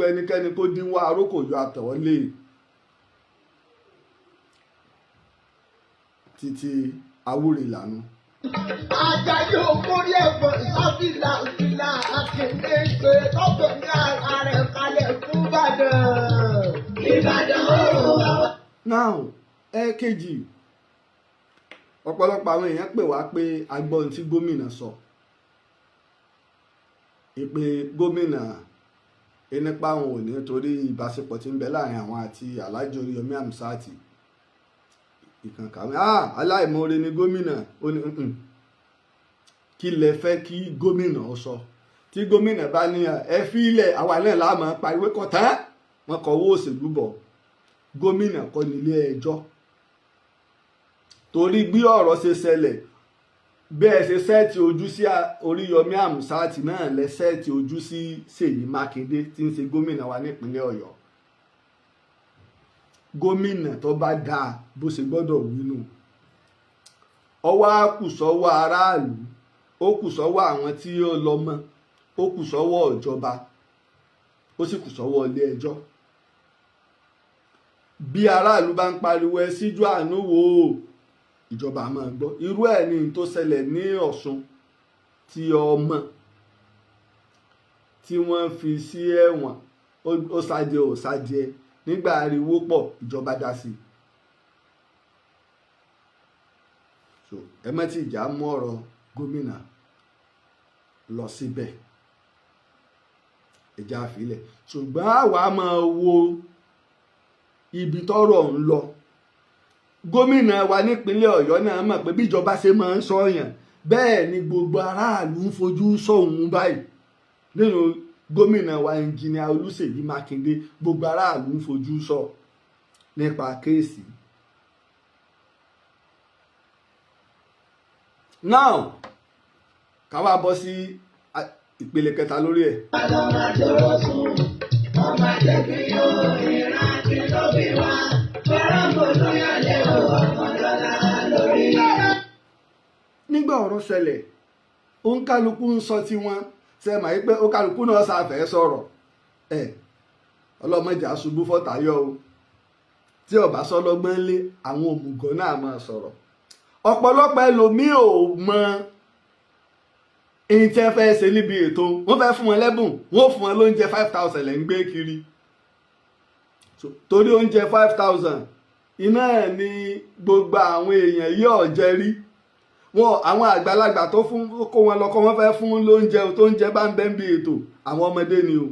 ẹnikẹ́ni kó dínwó arókò yọ àtẹ̀wọ́lé títí Àwúrelà nu. Àjàyè òkúrí ẹ̀fọ́ ìsáfìlà ìfìlà àkèké ṣe lọ́pọ̀ ní ààrẹ kalẹ̀ fún Ìbàdàn. Ìbàdàn ooo. now ẹ̀ẹ̀kejì, ọ̀pọ̀lọpọ̀ àwọn èèyàn pè wá pé a gbọ́ ohun tí gómìnà sọ, ìpè gómìnà nípa àwọn òní torí ìbáṣepọ̀ tí ń bẹ láàrin àwọn àti Alhaji Oriyomi Hamzat Ikankan. aláìmoore ni gómìnà. ó ní kí lẹ fẹ́ kí gómìnà ó sọ? tí gómìnà bá ní ẹ fi ilẹ̀ àwa náà láàmú pariwo kọ̀tán, wọn kọ owó òṣèlú bọ̀. gómìnà kọ́ nílé ẹjọ́, torí bí ọ̀rọ̀ ṣe ṣẹlẹ̀, bẹ́ẹ̀ ṣe sẹ́ẹ̀tì ojú sí Oriyomi Hamzat náà lẹ sẹ́ẹ̀tì ojú sí Ṣèyí Mákindé tí ń ṣe gómìnà wa nípínlẹ̀ Ọ̀yọ́. gómìnà tó bá dáa bó ṣe gbọ́dọ̀ wínú. ọwọ́ á kù sọ́wọ́ aráàlú, ó kù sọ́wọ́ àwọn tí ó lọ mọ́, ó kù sọ́wọ́ ìjọba, ó sì kù sọ́wọ́ ilé ẹjọ́. bí aráàlú bá ń pariwo ẹ síjú àánú wò ó, ìjọba máa gbọ́. irú ẹ̀ ni tó ṣẹlẹ̀ ní Ọ̀ṣun, tí ọmọ tí wọ́n fi sí ẹ̀wọ̀n, ó ṣàjẹ́ ò ṣàjẹ́, nígbà ariwo pọ̀ ìjọba dá sí i. so ẹ má ti jà mú ọ̀rọ̀ gómìnà lọ síbẹ̀, ẹja àfilẹ̀. ṣùgbọ́n àwa máa wo ibi tọ́rọ̀ ń lọ. gómìnà wa nípínlẹ̀ Ọ̀yọ́ náà mọ̀ pé bíjọba ṣe máa ń sọ̀yàn bẹ́ẹ̀ ni gbogbo aráàlú ń fojú sọ̀hún báyìí. nínú gómìnà wa ẹnjìnìà Olúṣèyí Mákindé, gbogbo aráàlú ń fojú sọ nípa kéèsì. now ká wá bọ́ sí ìpele kẹta lórí ẹ̀. nígbà ọ̀rọ̀ ṣẹlẹ̀, òǹkálukú ń sọ tiwọn, ṣe mà yí pé òǹkálukú náà ṣàfẹ́ sọ̀rọ̀. ọlọ́mọjà ṣubú fọ́tàyọ́ o, tí ọba sọlọ́gbọ́n lé àwọn òmùgọ̀ náà máa sọ̀rọ̀. ọ̀pọ̀lọpọ̀ ẹlòmíì ò mọ èyí tí ẹ fẹ́ ṣe níbi ètò. wọ́n fẹ́ fún wọn lẹ́bùn, wọ́n fún wọn lóúnjẹ 5,000 lẹ́ ń gbé kiri. torí oúnjẹ 5,000 iná ẹ̀ ni gbogbo àwọn èèyàn yìí ọ̀jẹ̀ rí. àwọn àgbàlagbà tó kó wọn lọ́kọ́ wọ́n fẹ́ fún lóúnjẹ tó ń jẹ bá ń bẹ́ ń bí ètò, àwọn ọmọdé ni o.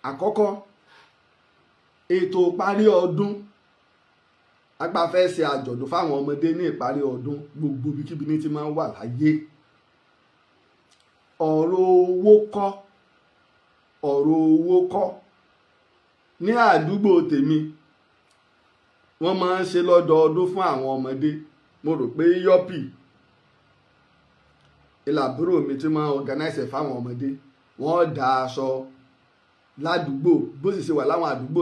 àkọ́kọ́, ètò ìparí ọdún, àgbà fẹ́ ṣe àjọ̀dún fáwọn ọmọdé ní ìparí ọdún, gbogbo ibikíbi ní ti máa ń wà láyé. ọ̀rọ̀ owó kọ́ ní àdúgbò tèmi wọ́n máa ń ṣe lọ́dọọdún fún àwọn ọmọdé. mo rò pé yọ́pì ìlàbúrò mi tí máa ń organize fáwọn ọmọdé, wọ́n dá aṣọ ládùúgbò bó sì ṣe wà láwọn àdúgbò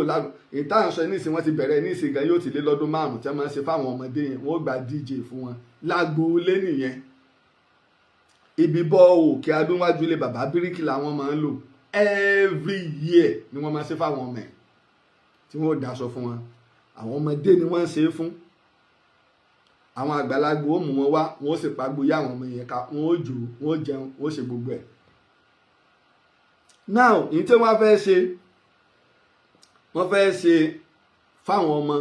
èyí táwọn sọ nísìn wọ́n ti bẹ̀rẹ̀ nísìn gan yóò ti lé lọ́dún 5 tí wọ́n máa ń ṣe fáwọn ọmọdé yẹn. wọ́n gba DJ fún wọn lágboolé nìyẹn. ibi bọ́ òkè adúnwájú ilé bàbá bíríkì làwọn máa ń lò. every year ni wọ́n máa ń ṣe fáwọn ọmọ ẹ̀ tí wọ́n dáṣọ fún wọn. àwọn ọmọdé ni wọ́n ń ṣe é fún. àwọn àgbàlagbà ó mú wọn wá, wọn ó sì pagbo yá àwọn ọmọ yẹn ká, wọn ó jò, wọn ó jẹun, wọn ó ṣe gbogbo ẹ̀. now ní tí wọ́n fẹ́ ṣe fáwọn ọmọ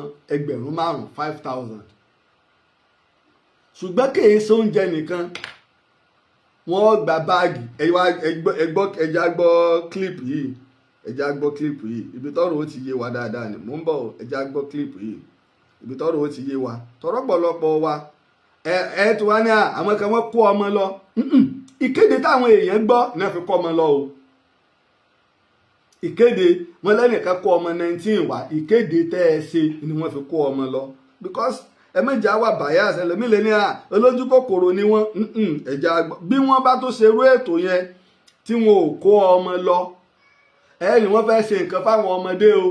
5,000. ṣùgbọ́n kìí ṣe oúnjẹ nìkan, wọ́n gba báàgì ẹja gbọ́ clip yìí ibi tọ́rọ̀ ó ti yé wa dáadáa ni mò ń bọ̀ ẹja gbọ́ clip yìí ibi tọ́rọ̀ ó ti yé wa tọ́rọ̀ pọ̀lọpọ̀ wa ẹ tí wá ní àwọn kan wọ́n kó ọmọ lọ ìkéde táwọn èèyàn gbọ́ náà fi kọ́ ọmọ lọ o ìkéde wọn lẹ́nìkan kó ọmọ 19 wá ìkéde tẹ́ ẹ ṣe ni wọ́n fi kó ọmọ lọ because ẹ̀mẹ́jà wà bias ẹlòmíì lè ní olójú kòkòrò ni wọ́n ẹ̀já bí wọ́n bá tó ṣerú ètò yẹn tí wọn ò kó ọmọ lọ ni wọ́n fẹ́ ṣe nǹkan fáwọn ọmọdé o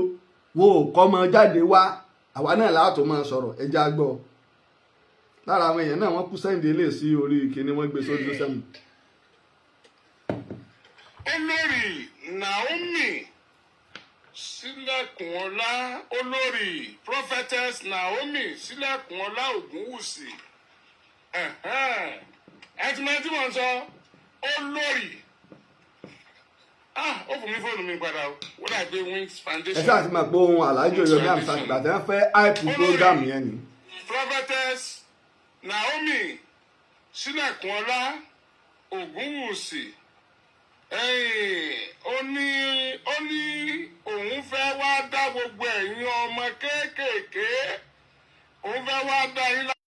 wọn ò kọ́ ọmọ jáde wá àwa náà láàtò máa sọ̀rọ̀ ẹ̀já gbọ́ lára àwọn èèyàn náà wọ́n kú sẹ́ǹdì lè sí orí kíní wọ́n gbé sójú sẹ́mu. olórí Naomi Sílẹ̀kùnọlá olórí prophetess Naomi Sílẹ̀kùnọlá Ògúnwùsì ẹtìmẹ́tì wọ́n sọ olórí ó fún mi fóònù mi padà wọ́n dà gbé Wings Foundation. ẹ ṣáà ti máa gbọ́ ohun Alhaji Oriyomi Hamzat ìgbà tí wọ́n fẹ́ hype program yẹn ni. prophetess Naomi Sílẹ̀kùnọlá Ògúnwùsì ó ní òun fẹ́ wá dá gbogbo ẹ̀yin ọmọ kéékèèké òun fẹ́ wá dá yín láti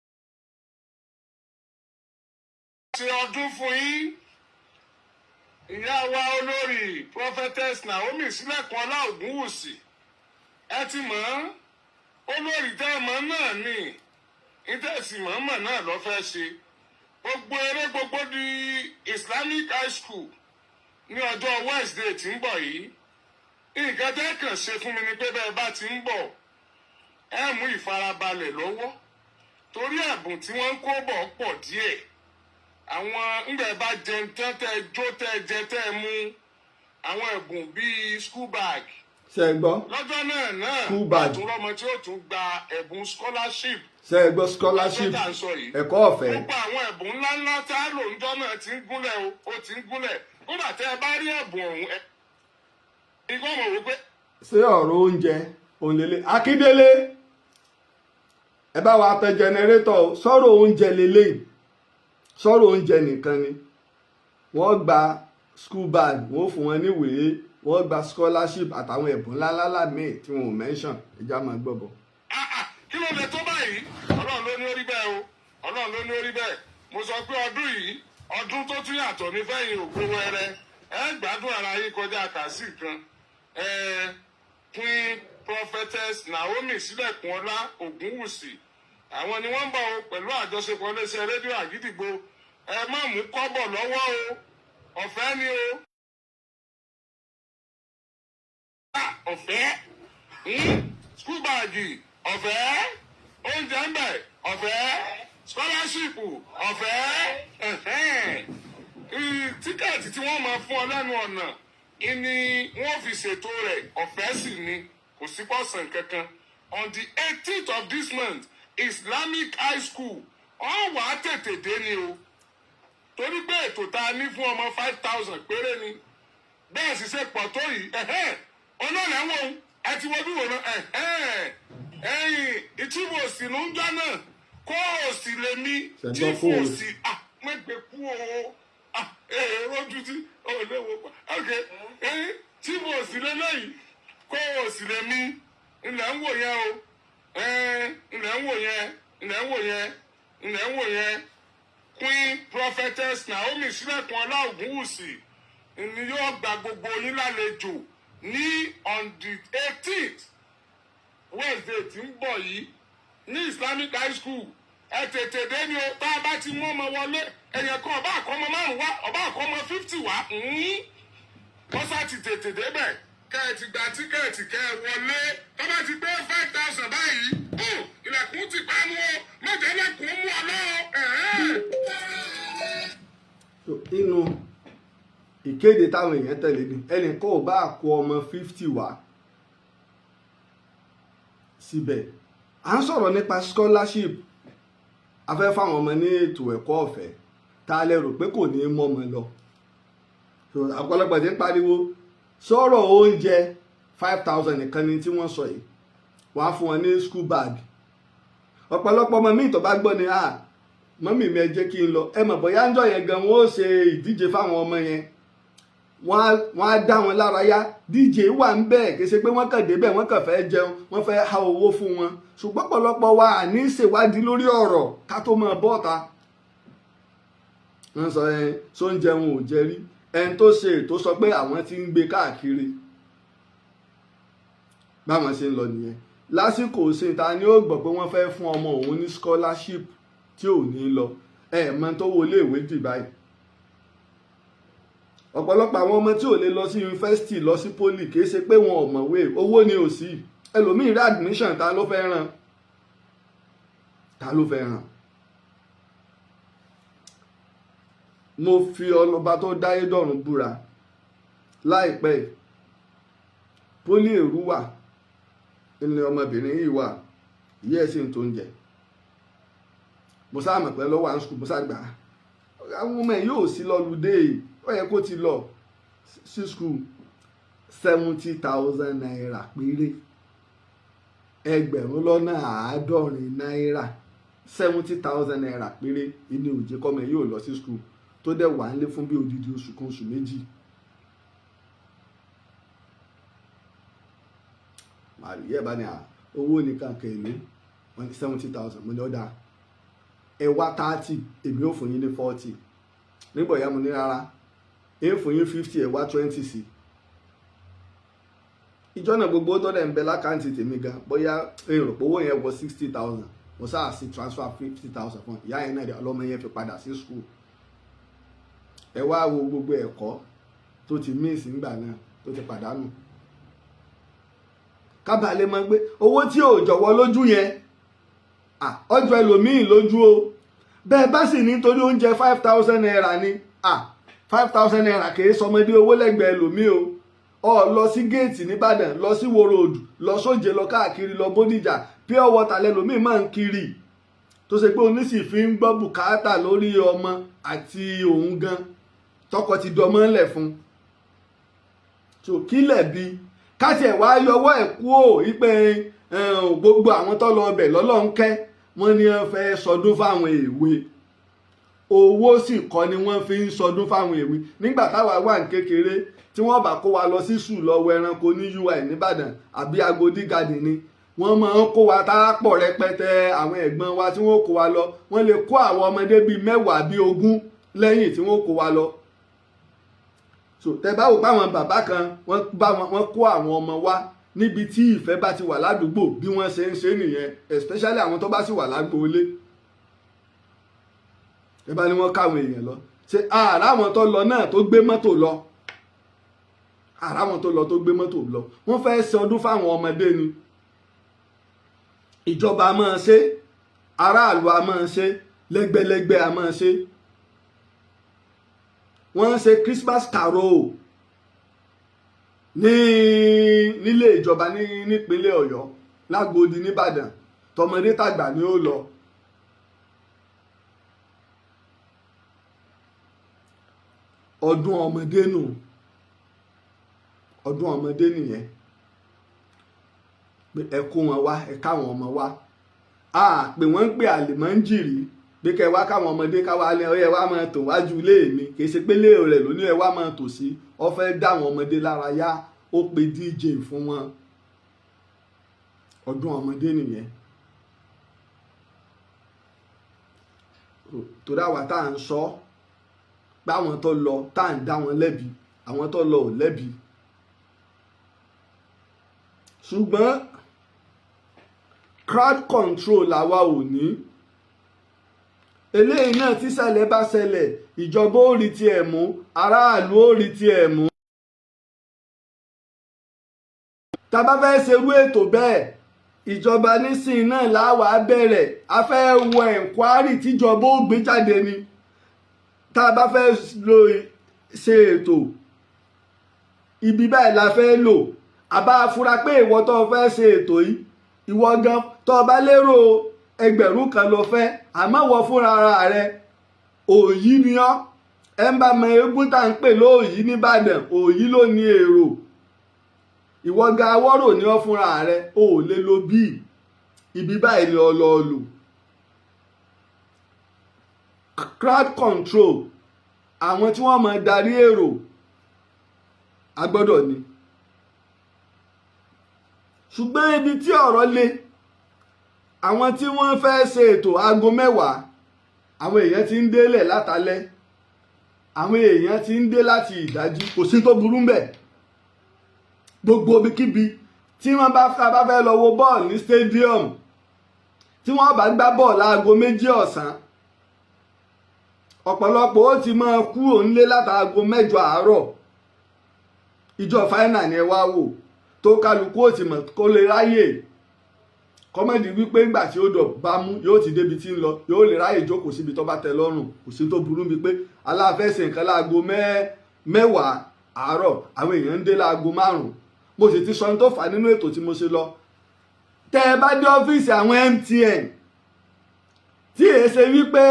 ṣe ọdún fún yín ìyá wa olórí prophetess Naomi Sílẹ̀kùnọlá Ògúnwùsì ẹ ti mọ̀ olórí tẹ́ mọ̀ náà ni ìtẹ̀sí mọ̀ọ́mọ̀ náà ló fẹ́ ṣe gbogbo eré gbogbo di Islamic high school ní ọjọ́ Wednesday tí ń bọ̀ yìí nǹkan tẹ́ kàn ṣe fún mi ni pé bẹ́ẹ̀ bá ti ń bọ̀ ẹ mú ìfarabalẹ̀ lọ́wọ́ torí ẹ̀bùn tí wọ́n ń kó bọ̀ pọ̀ díẹ̀ àwọn ńgbẹ́ bá jẹun tán tẹ́ jó tẹ́ jẹ tẹ́ mú àwọn ẹ̀bùn bíi school bag ṣe é gbọ́ lọ́jọ́ náà school bag àtúnrọ́mọ tí ó tún gba ẹ̀bùn scholarship ṣe é gbọ́ scholarship ẹ̀kọ́ ọ̀fẹ́. gbogbo àwọn ẹ̀bùn ńláńlá tá a lò ń jọ́ náà ti ń gúnlẹ̀ ó ti ń gúnlẹ̀ kódà tẹ́ ẹ bá rí ẹ̀bùn ọ̀hún igbó mọ̀ wípé. ṣé ọ̀rọ̀ oúnjẹ òǹlẹ̀lẹ̀ Akíndélé ẹ bá wa tẹ jẹnẹrétọ̀ sọ̀rọ̀ oúnjẹ lélẹ́yìn sọ̀rọ̀ oúnjẹ nìkan ni wọ́n gba school bag wọ́n fún wọn níwèé wọ́n gba scholarship àtàwọn ẹ̀bùn ńláńlá míì tí wọn ò mention ìjà máa gbọ́ bọ̀. kí ló lè tó báyìí ọlọ́run ló ní orí bẹ́ẹ̀ o ọlọ́run ló ní orí bẹ́ẹ̀ mo sọ pé ọdún yìí ọdún tó tún yàtọ̀ ní fẹ́yìn ògbó wẹrẹ ẹ gbádùn ara yín kọjá kàsí kan Queen prophetess Naomi Sílẹ̀kùnọlá Ògúnwùsì àwọn ni wọ́n ń bọ̀ pẹ̀lú àjọṣepọ̀ iléeṣẹ́ rédíò Àgídìgbo ẹ má mú kọ́bọ̀ lọ́wọ́ o ọ̀fẹ́ ni o. ọ̀fẹ́ school bag ọ̀fẹ́ oúnjẹ ń bẹ̀ ọ̀fẹ́ scholarship ọ̀fẹ́ tíkẹ́ẹ̀tì tí wọ́n máa fún ọ lẹ́nu ọ̀nà ni wọ́n fi ṣètò rẹ̀ ọ̀fẹ́ sì ni kò sí pọ̀sán kankan on the 18th of this month Islamic high school wọ́n wà á tètè dé ni o torí pé ètò tá a ní fún ọmọ 5,000 péré ni bẹ́ẹ̀ sì ṣe pọ̀ tó yìí olóòlù ẹ̀wọ̀n ẹ ti wọ́n bí wọ́n náà ìtúbọ̀ òsì ló ń jọ́ náà kó òsì lè mí tí fún òsì mẹ́gbẹ́ kú o rojú tí olówó pa tí fún òsì lè lẹ́yìn kó òsì lè mí ilẹ̀ ń wò yẹn o ilẹ̀ ń wò yẹn Queen prophetess Naomi Sílẹ̀kùnọlá Ògúnwùsì ni yóò gba gbogbo yín lálejò ní on the 18th Wednesday tí ń bọ̀ yìí ní Islamic high school ẹ tètè dé ni o tá a bá ti mú ọmọ wọlé èèyàn kan ọba àkọ́mọ 5 wá ọba àkọ́mọ 50 wá wọ́n sá ti tètè débẹ̀ kẹ́ ẹ ti gba tíkẹ́ẹ̀tì kẹ́ ẹ wọlé tó bá ti gbé 5,000 báyìí ilẹ̀kùn ti pa mú o mọ̀jẹ̀ ilẹ̀kùn mú ọ lọ́wọ́. inú ìkéde táwọn èèyàn tẹ̀lé ni ẹnìkan ò bá kó ọmọ 50 wá síbẹ̀ à ń sọ̀rọ̀ nípa scholarship afẹ́ fáwọn ọmọ ní ètò ẹ̀kọ́ ọ̀fẹ́ tá a lè rò pé kò ní í mọ́ ọmọ lọ ọ̀pọ̀lọpọ̀ ti ń pariwo sọ̀rọ̀ oúnjẹ 5,000 nìkan ni tí wọ́n sọ yìí wọ́n á fún wọn ní school bag ọ̀pọ̀lọpọ̀ ọmọ míì tó bá gbọ́ ni mọ́mì mi ẹ jẹ́ kí n lọ ẹ mọ̀ bóyá ńjọ́ yẹn gan wọ́n ó ṣe ìdíje fáwọn ọmọ yẹn wọ́n á dá wọn lára yá díje wà ń bẹ́ẹ̀ kì í ṣe pé wọ́n kàn débẹ̀ wọ́n kàn fẹ́ jẹun wọ́n fẹ́ há owó fún wọn ṣùgbọ́n pọ̀lọpọ̀ wa àní ṣèwádìí lórí ọ̀rọ̀ ká tó mọ bọ́ọ̀ta wọ́n sọ ẹ tó ń jẹun ò jẹ rí ẹni tó ṣe ètò sọ pé àwọn ti ń gbé káàkiri báwọn ṣe ń lọ nìyẹn lásìkò ṣe ta ni ó gbọ́ pé wọ́n fẹ́ fún ọmọ òun ní scholarship tí ò ní lọ mọ tó wọlé ìwé dì báyìí ọ̀pọ̀lọpọ̀ àwọn ọmọ tí ò lè lọ sí yunifásitì lọ sí poli kìí ṣe pé wọn ò mọ̀wé owó ni ò sí ẹlòmíì rí admission ta ló fẹ́ ràn mo fi ọlọ́ba tó dáyé dọ̀run búra láìpẹ́ poli èrú wà ilé ọmọbìnrin yìí wà ìyá ẹ̀ sì ń tó ń jẹ mo sáà mọ̀ pé lọ́wọ́ à ń sùkúl mo sáà gbà àwọn ọmọ ẹ̀ yóò sí lọ́lùdé ó yẹ kó ti lọ sí skul 70,000 naira péré ẹgbẹ̀rún lọ́nà àádọ́rin náírà 70,000 naira péré inú òjé kọ́mọ ẹ̀ yóò lọ sí skul tó dẹ̀ wà nílé fún bí odidi oṣù kan oṣù méjì màlúù yẹ bá ní owó nìkan kẹ̀lé wọn ní 70,000 mo ní ọ̀dà ẹ wá 30 èmi ò fún yín ní 40 nígbà ìyá mo ní rárá èmi fún yín 50 ẹ wá 20 sí ìjọ náà gbogbo tó dẹ̀ ń bẹ lákàntì tèmi gan bóyá èrò pé owó yẹn wọ 60,000 mo sáà sí transfer 50,000 fún ìyá yẹn náà dẹ̀ ọlọ́mọ yẹn fi padà sí school ẹ wá wo gbogbo ẹ̀kọ́ tó ti miss nígbà náà tó ti pàdánù kábàlẹ̀ máa gbé owó tí ò jọ̀wọ́ lójú yẹn ọjọ́ ẹlòmíì lójú o bẹ́ẹ̀ bá sì nítorí oúnjẹ 5,000 naira ni 5,000 naira kìí sọmọdé owó lẹ́gbẹ̀ẹ́ ẹlòmíì o lọ sí géètì nìbàdàn lọ sí wo road lọ sóje lọ káàkiri lọ bódìjà pure water lẹ́lòmíì máa ń kiri tó ṣe pé oníṣì fi ń gbọ́ bùkátà lórí ọmọ àti òun gan tọkọ ti dọmọ ńlẹ̀ fún so kílẹ̀ bí káti ẹ̀ wá yọwọ́ ẹ̀ kú ò wípé gbogbo àwọn tó lọ ọbẹ̀ lọ́lọ́ńkẹ́ wọ́n ní wọ́n fẹ́ sọdún fáwọn èwe owó sì kọ́ ni wọ́n fi ń sọdún fáwọn èwe nígbà táwa wà ní kékeré tí wọ́n bá kó wa lọ sí sùn lọ́wọ́ ẹranko ní UI nìbàdàn àbí Agodi Garden ni wọ́n máa ń kó wa tá a pọ̀ rẹpẹtẹ àwọn ẹ̀gbọ́n wa tí wọ́n kó wa lọ wọ́n lè kó àwọn ọmọdé bíi 10 bíi 20 lẹ́yìn tí wọ́n kó wa lọ so tẹ bá wò páwọn bàbá kan wọ́n kó àwọn ọmọ wa níbi tí ìfẹ́ bá ti wà ládùúgbò bí wọ́n ṣe ń ṣe nìyẹn especially àwọn tó bá sì wà lágbóolé ẹ bá ní wọ́n káwọn èèyàn lọ ṣe àrà àwọn tó lọ náà tó gbé mọ́tò lọ wọ́n fẹ́ ṣe ọdún fáwọn ọmọdé ni ìjọba a máa ṣe aráàlú a máa ṣe lẹ́gbẹ̀lẹ́gbẹ̀ a máa ṣe wọ́n ń ṣe Christmas carol nílé ìjọba nípínlẹ̀ Ọ̀yọ́ lágbòdì nìbàdàn tọmọdé tàgbà ni ó lọ ọdún ọmọdé nìyẹn ẹ kó wọn wá ẹ káwọn ọmọ wá pé wọ́n ń pè àlèmọ́ńjìrì bí kẹ wá káwọn ọmọdé káwá lẹ ẹ wá máa tò wájú ilé mi kì í ṣe pé ilé rẹ lóní ẹ wá máa tò sí ọ fẹ́ dá àwọn ọmọdé lára yá ó pe DJ fún wọn ọdún ọmọdé nìyẹn tó dá wa tá à ń sọ pé àwọn tó lọ tá à ń dá wọn lẹ́bi àwọn tó lọ ò lẹ́bi ṣùgbọ́n crowd control làwa ò ní eléyìí náà tí ṣẹlẹ̀ bá ṣẹlẹ̀ ìjọba ó rí tiẹ̀ mú aráàlú ó rí tiẹ̀ mú. tá a bá fẹ́ ṣerú ètò bẹ́ẹ̀ ìjọba nísìnyí náà láwàá bẹ̀rẹ̀ a fẹ́ wọ ẹ̀ńkwárì tíjọba ó gbé jáde ni tá a bá fẹ́ ṣe ètò ibi báyìí la fẹ́ lò àbá fura pé ìwọ tó fẹ́ ṣe ètò yìí ìwọ gan tó bá lérò ẹgbẹ̀rún kan ló fẹ́ àmọ́ wọ fúnra ara rẹ òyì ni ọ́ ẹ ń bá mọ eégún tá à ń pè lóòyì nìbàdàn òyì ló ní èrò ìwọ ga awọ́rò ni ọ́ fúnra rẹ ò lè lo bíi ibi báyìí ni ọ lọ lò crowd control, àwọn tí wọ́n máa darí èrò a gbọ́dọ̀ ní. ṣùgbọ́n ibi tí ọ̀rọ̀ le, àwọn tí wọ́n fẹ́ ṣe ètò aago 10 àwọn èèyàn ti ń délẹ̀ látàlẹ́, àwọn èèyàn ti ń dé láti ìdájí, kò sí tó burú ńbẹ̀. gbogbo ibikíbi tí wọ́n bá fẹ́ lọ wo bọ́ọ̀lù ní stadium, tí wọ́n bá gbá bọ́ọ̀lù aago 2 ọ̀sán, ọ̀pọ̀lọpọ̀ ó ti máa kúrò nílé látàago 8 àárọ̀. ìjọ fáínà ni ẹ wá wò, tó kálukú ó ti mọ̀ kó lè ráyè kọ́mọ̀dì wípé ńgbà tí ó dọ̀ bá mú yóò ti débi tí ń lọ, yóò lè ráyè jókòó síbi tó bá tẹ́ lọ́rùn. kò sí tó burú bíi pé aláfẹ́sẹ̀ nǹkan láago 10 àárọ̀, àwọn èèyàn ń dé láago 5. mo sì ti sọ ní tó fà nínú ètò tí mo ṣe lọ. tẹ́ ẹ bá dé ọ́fíìsì àwọn MTN tí èé ṣe wípé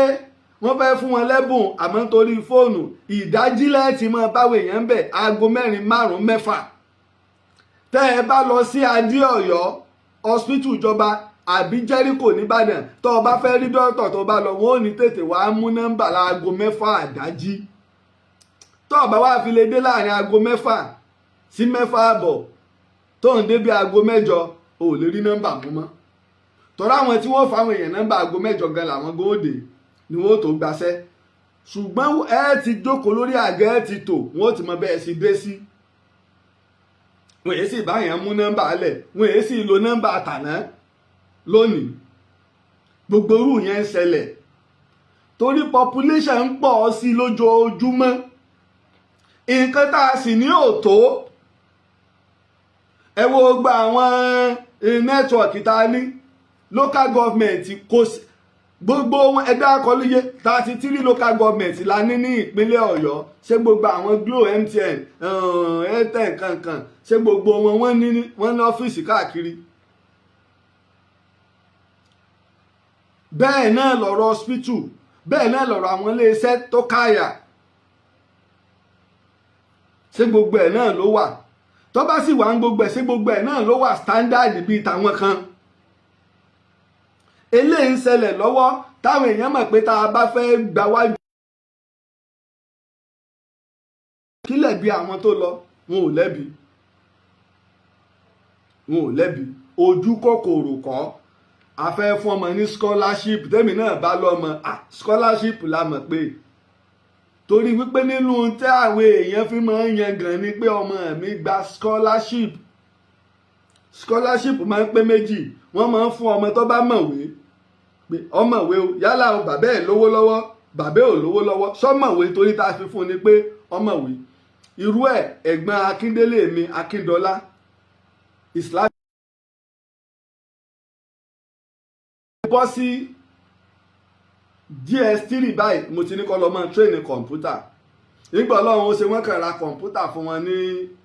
wọ́n fẹ́ fún wọn lẹ́bùn àmọ́ nítorí fóònù, ìdájílẹ̀ ti mọ báwo èèyàn ń bẹ̀ aago 4, 5, 6. tẹ́ ẹ bá lọ sí Adéọ̀yọ́ hospital ìjọba àbí Jẹ́ríkò nìbàdàn, tó o bá fẹ́ rí dókítà tó bá lọ, wọ́n ò ní tètè wàá mú nọ́mbà láago 6 àdájí. tó o bá wá fi lè dé láàrin aago 6 sí 6:30 tó ń débi aago 8, o ò lè rí nọ́mbà mú mọ́. tọ́ra àwọn tí wọ́n fáwọn èèyàn nọ́mbà aago 8 gan làwọn gòdè ni wọ́n tó gbaṣẹ́. ṣùgbọ́n ẹ ti jókòó lórí àga, ẹ ti tò, wọ́n ti mọ bẹ́ẹ̀ sí dé sí. wọ́n èyí sì báyàn mú nọ́mbà lẹ̀, wọ́n èyí sì lo nọ́mbà àtàná lónìí. gbogbo irú yẹn ń ṣẹlẹ̀ torí population ń pọ̀ sí lójoojúmọ́. nǹkan tá a sì ní òtó, ẹ wo gba àwọn nẹ́tíwọ̀kì tá a ní local government, kò sí gbogbo wọn ẹgbẹ́ akọlùyé 33 local government la ní ní ìpínlẹ̀ Ọ̀yọ́. ṣé gbogbo àwọn Glo, MTN, Airtel kankan, ṣé gbogbo wọn wọ́n ní ọ́fíìsì káàkiri? bẹ́ẹ̀ náà lọ̀rọ̀ hospital, bẹ́ẹ̀ náà lọ̀rọ̀ àwọn iléeṣẹ́ tó káyà, ṣé gbogbo ẹ̀ náà ló wà? tó bá sì wà ń gbogbo ẹ̀, ṣé gbogbo ẹ̀ náà ló wà standard bíi tàwọn kan? eléyìí ń ṣẹlẹ̀ lọ́wọ́ táwọn èèyàn mọ̀ pé tá a bá fẹ́ gbà wájú kílẹ̀ bí àwọn tó lọ, wọn ò lẹ́bi. ojú kòkòrò kọ́ a fẹ́ fún ọmọ ní scholarship. tẹ́mi náà bá lọ́mọ scholarship la mọ̀ pé, torí wípé nínú tí àwọn èèyàn fi máa ń yangàn ni pé ọmọ mi gba scholarship. scholarship máa ń pé méjì, wọ́n máa ń fún ọmọ tó bá mọ̀wé, ọmọwé o, yálà o bàbá ẹ̀ lówó lọ́wọ́, bàbá ò lówó lọ́wọ́, sọmọwé torí tá a fi fún ni pé ọmọwé. irú ẹ̀ ẹ̀gbọ́n Akíndélé mi Akíndọ́lá Islamic bọ́ sí GS3 báyìí, mo ti ní kọ́ lọ máa tréènì kọ̀ǹpútà. nígbà Ọlọ́run ó ṣe wọ́n kàn ra kọ̀ǹpútà fún wọn ní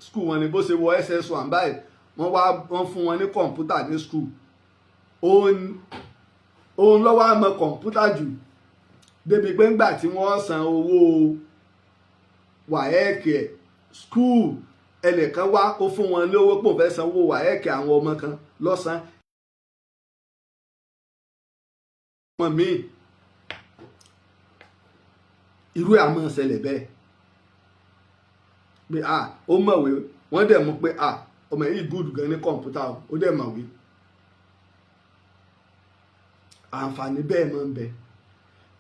skul wọn ni bó ṣe wọ SS1 báyìí, wọ́n fún wọn ní kọ̀ǹpútà ní skul. òun lọ́wọ́ àmọ́ kọ̀ǹpútà jù débi pé ńgbà tí wọ́n san owó wàhẹ́ẹ̀kì ẹ̀ skul, ẹnìkan wá ó fún wọn lówó pò fẹ́ sanwó wàhẹ́ẹ̀kì àwọn ọmọ kan lọ́sàn-án. ọmọ mi irú ẹ̀ àmọ́ ṣẹlẹ̀ bẹ́ẹ̀ pé ó mọ̀wé, wọ́n dẹ̀ mọ̀ pé ọmọ yìí gúdù gan ní kọ̀ǹpútà, ó dẹ̀ mọ̀wé. àǹfààní bẹ́ẹ̀ máa ń bẹ.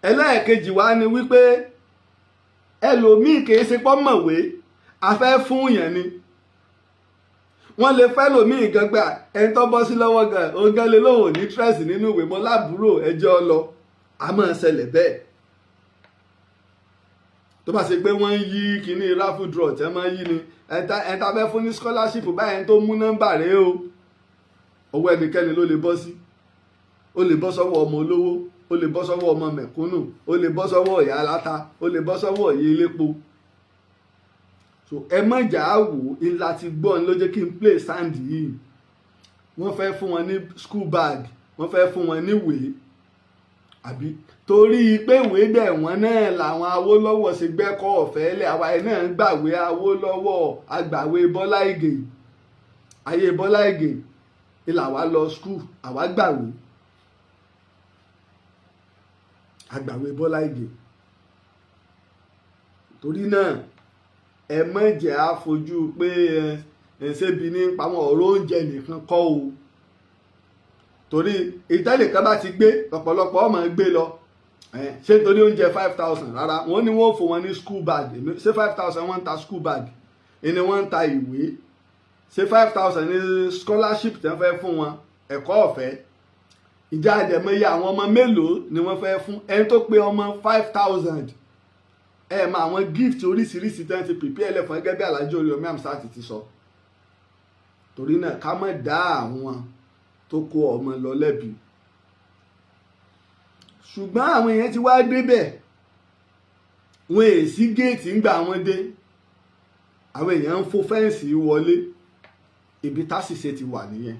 ẹlẹ́ẹ̀kejì wá ni wípé ẹlòmíì kìí ṣe pọ́ mọ̀wé, afẹ́ fún yẹn ni. wọ́n lè fẹ́ lòmíì gbàgbà ẹni tó bọ́ sí lọ́wọ́ gan, òun gan lè lóun ò ní stress nínú ìwé mọ́ lábúrò ẹjọ́ lọ. a máa ṣẹlẹ̀ bẹ́ẹ̀. tó bá ṣe pé wọ́n ń yí kíní raffle draw tẹ́ máa ń yí ni, ẹni tá fẹ́ fún ní scholarship báyẹn tó mú nọ́mbà rẹ̀ o, owó ẹnikẹ́ni ló lè bọ́ sí. ó lè bọ́ sọ́wọ́ ọmọ olówó, ó lè bọ́ sọ́wọ́ ọmọ mẹ̀kúnnù, ó lè bọ́ sọ́wọ́ ìyá aláta, ó lè bọ́ sọ́wọ́ ìyá elépo. so ẹ má jà á wò ó, ńlá ti gbọ́ ní ló jẹ́ kí n play stand yìí. wọ́n fẹ́ fún wọn ní school bag, wọ́n fẹ́ fún wọn níwèé, àbí torí pé ìwé dẹ̀ wọ́n náà làwọn Awólọ́wọ̀ ṣe gbẹ́kọ̀ ọ̀fẹ́ lẹ̀. àwa ẹ̀ náà ń gbàwé Awólọ́wọ̀, àgbàwé Bọ́lá Ìgè, ayé Bọ́lá Ìgè ìlà wa lọ school, àwa gbàwé àgbàwé Bọ́lá Ìgè. torí náà ẹ má jẹ́ á fojú pé ṣébi ní pamọ́ ọ̀rọ̀ oúnjẹ nìkan kọ́ o, torí ìtẹ́nìkan bá ti gbé ọ̀pọ̀lọpọ̀ ọmọ gbé lọ ṣé torí oúnjẹ 5,000 rárá wọ́n ní wọ́n fún wọn ní school bag, ṣé 5,000 wọ́n ń ta school bag ni wọ́n ń ta ìwé, ṣé 5,000 ní scholarship tí wọ́n fẹ́ fún wọn ẹ̀kọ́ ọ̀fẹ́, ìjà àdẹ̀mọye àwọn ọmọ mélòó ni wọ́n fẹ́ fún ẹni tó pé ọmọ 5,000 ẹ mọ àwọn gift oríṣiríṣi tí wọ́n ti prepare lẹ̀ fún gẹ́gẹ́ bí Alhaji Oriyomi Hamzat ti sọ. Torí náà ká má dá àwọn tó kó ọmọ lọ lẹ́bi. Ṣùgbọ́n àwọn èèyàn ti wá débẹ̀ wọn èsì géètì ń gbà wọ́n dé, àwọn èèyàn ń fò fẹ́ǹsì wọlé, ibi táṣìṣe ti wà nìyẹn,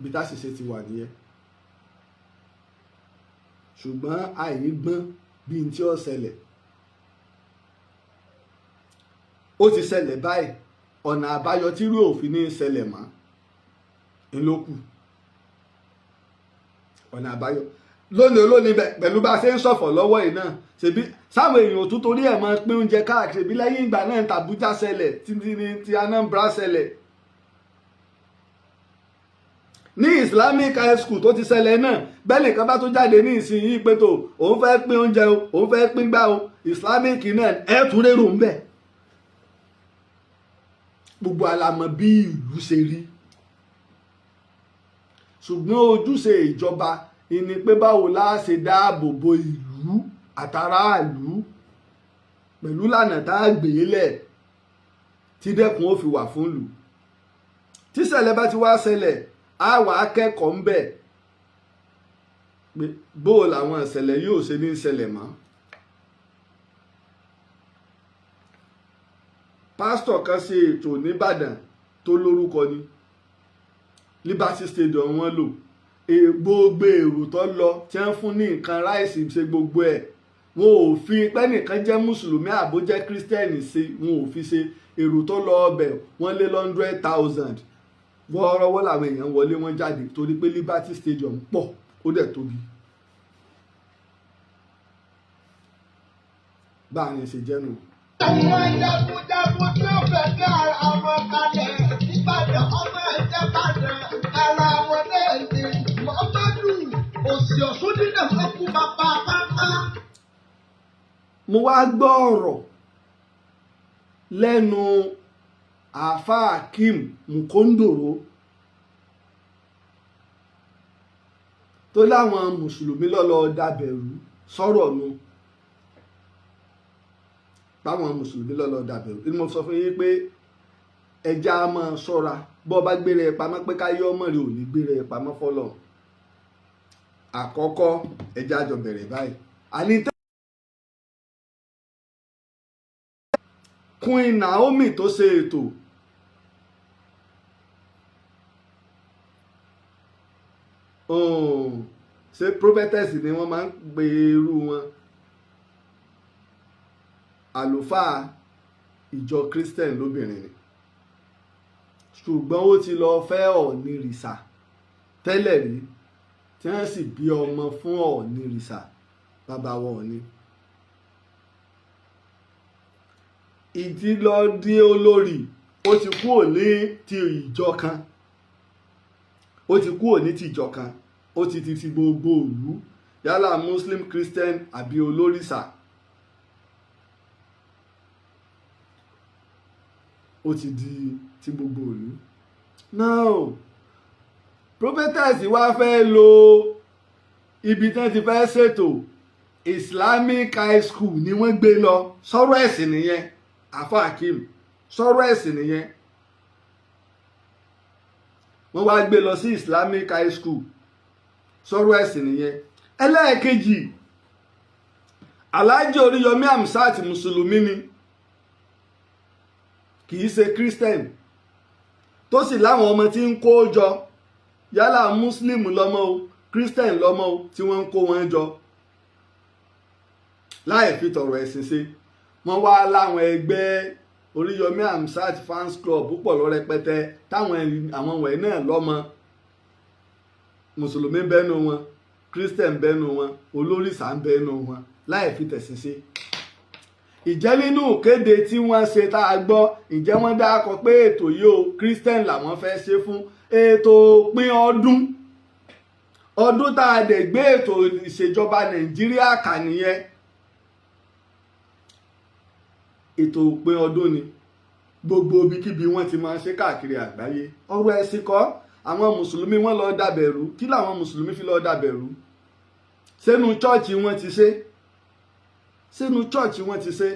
ibi táṣìṣe ti wà nìyẹn. Ṣùgbọ́n àìgbọ́n bí n tí ó ṣẹlẹ̀ ó ti ṣẹlẹ̀ báyìí, ọ̀nà àbáyọ tí irú òfin ní ṣẹlẹ̀ mọ́ ńlọ́kù, ọ̀nà àbáyọ lónìí olónìí pẹ̀lú bá a ṣe ń ṣọ̀fọ̀ lọ́wọ́ yìí náà ṣebí sáwọn èèyàn tó torí ẹ̀ máa pín oúnjẹ káàkiri bí lẹ́yìn ìgbà náà tàbújá ṣẹlẹ̀ ti Anambra ṣẹlẹ̀ ní Islamic high school tó ti ṣẹlẹ̀ náà bẹ́ẹ̀ nìkan bá tó jáde ní ìsinyìí pé tó òun fẹ́ pín oúnjẹ o òun fẹ́ pín gbá o Islamic náà ẹ̀ tún rérò ń bẹ̀. Gbogbo alamọ bí ìlú ṣe rí, ṣùgbọ́n ojúṣe ìjọba ni pé báwo la ṣe dáàbò bo ìlú àtàràlú pẹ̀lú lànà tá a gbé lẹ̀ tí dẹ́kun ó fi wà fún ìlú. Tí ṣẹlẹ̀ bá ti wá ṣẹlẹ̀ á wà akẹ́kọ̀ọ́ ń bẹ̀ pé bó làwọn ìṣẹ̀lẹ̀ yóò ṣe ní ṣẹlẹ̀ mọ́. Pásítọ̀ kan ṣe ètò nìbàdàn tó lórúkọ ní Liberty Stadium wọn lò gbogbo èrò tó lọ tí wọ́n fún ní nǹkan ráìsì ṣe gbogbo ẹ̀ wọn ò fi pẹ́nìkan jẹ́ mùsùlùmí àbó jẹ́ kírísítẹ́nì ṣe, wọn ò fi ṣe èrò tó lọ ọbẹ̀ wọ́n lé 100,000 wọ́ọ́rọ́wọ́ làwọn èèyàn wọlé wọn jáde torí pé Liberty Stadium pọ̀ ó dẹ̀ tóbi. báà ní ṣe jẹ́ nù. Àwọn jagunjagun tí ó fẹ́ kí ara wọn kalẹ̀ Ìbàdàn ọmọ ẹ̀jẹ̀ Ìbàdàn ara wọn náà ni Muhammadu òsì ọ̀ṣun nínú ọkùn bàbá pápá. Mo wá gbọ́ ọ̀rọ̀ lẹ́nu àáfàá Akeem Mukondoro tó láwọn mùsùlùmí lọ́lọ́ dàbẹ̀rú sọ̀rọ̀ nu báwọn mùsùlùmí lọ́lọ́ dàbẹ̀rú ni mo sọ fún yín pé ẹja máa ṣọ́ra bọ́ bá gbére ẹ pamọ́ pé káyọ́ ọmọ rẹ ò ní gbére ẹ pamọ́ fọ́lọ̀. Àkọ́kọ́ ẹja jọ bẹ̀rẹ̀ báyìí àní Queen Naomi tó ṣe ètò ṣe prophetess ni wọ́n máa ń pe irú wọn, àlùfáà ìjọ Christian lóbìnrin ni, ṣùgbọ́n ó ti lọ fẹ́ ọ̀nìrìṣà tẹ́lẹ̀ rí tí wọ́n sì bí ọmọ fún ọ̀nìrìṣà bàbá wọn Ọ̀ọ̀ni. Ìdílọ́dí olórí ó ti kúrò ní ti ìjọ kan, ó ti kúrò ní ti ìjọ kan, ó ti ti gbogbo ìlú yálà Muslim Christian àbí olórìṣà, ó ti di ti gbogbo ìlú. Now prophetess wá fẹ́ lo ibi tí wọ́n ti fẹ́ ṣètò Islamic high school ni wọ́n gbé lọ, sọ̀rọ̀ ẹ̀sìn nìyẹn àfà Akeem, sọ̀rọ̀ ẹ̀sìn nìyẹn. Wọ́n wá gbé lọ sí Islamic high school, sọ̀rọ̀ ẹ̀sìn nìyẹn. Ẹlẹ́ẹ̀kejì, Alhaji Oriyomi Hamzat mùsùlùmí ni kì í ṣe Christian, tó sì láwọn ọmọ tí ń kó jọ yálà Muslim lọ́mọ o Christian lọ́mọ o tí wọ́n ń kó wọn jọ láì fi tọ̀rọ̀ ẹ̀sìn ṣe. Wọ́n wá láwọn ẹgbẹ́ Oriyomi Hamzat fans club púpọ̀ lọ rẹpẹtẹ táwọn àwọn wọ̀nyí náà lọ́mọ, mùsùlùmí bẹ́nu wọn Christian bẹ́nu wọn olórìṣà ń bẹ́nu wọn láì fi tẹ̀sìn ṣe. ìjẹ́ nínú ìkéde tí wọ́n ṣe tá a gbọ́ ìjẹ́ wọ́n dákọ pé ètò yìí o Christian làwọn fẹ́ ṣe fún ètò òpin ọdún tá a dẹ̀ gbé ètò ìṣèjọba Nàìjíríà kà nìyẹn. Ètò òpin ọdún ni gbogbo ibikíbi wọ́n ti máa ṣe káàkiri àgbáyé. Ọ̀rọ̀ ẹ̀sìn kọ́, àwọn mùsùlùmí wọ́n lọ dàbẹ̀rú. Kí làwọn mùsùlùmí fi lọ dàbẹ̀rú? Sínú chọ́ọ̀chì wọ́n ti ṣe. Sínú chọ́ọ̀chì wọ́n ti ṣe.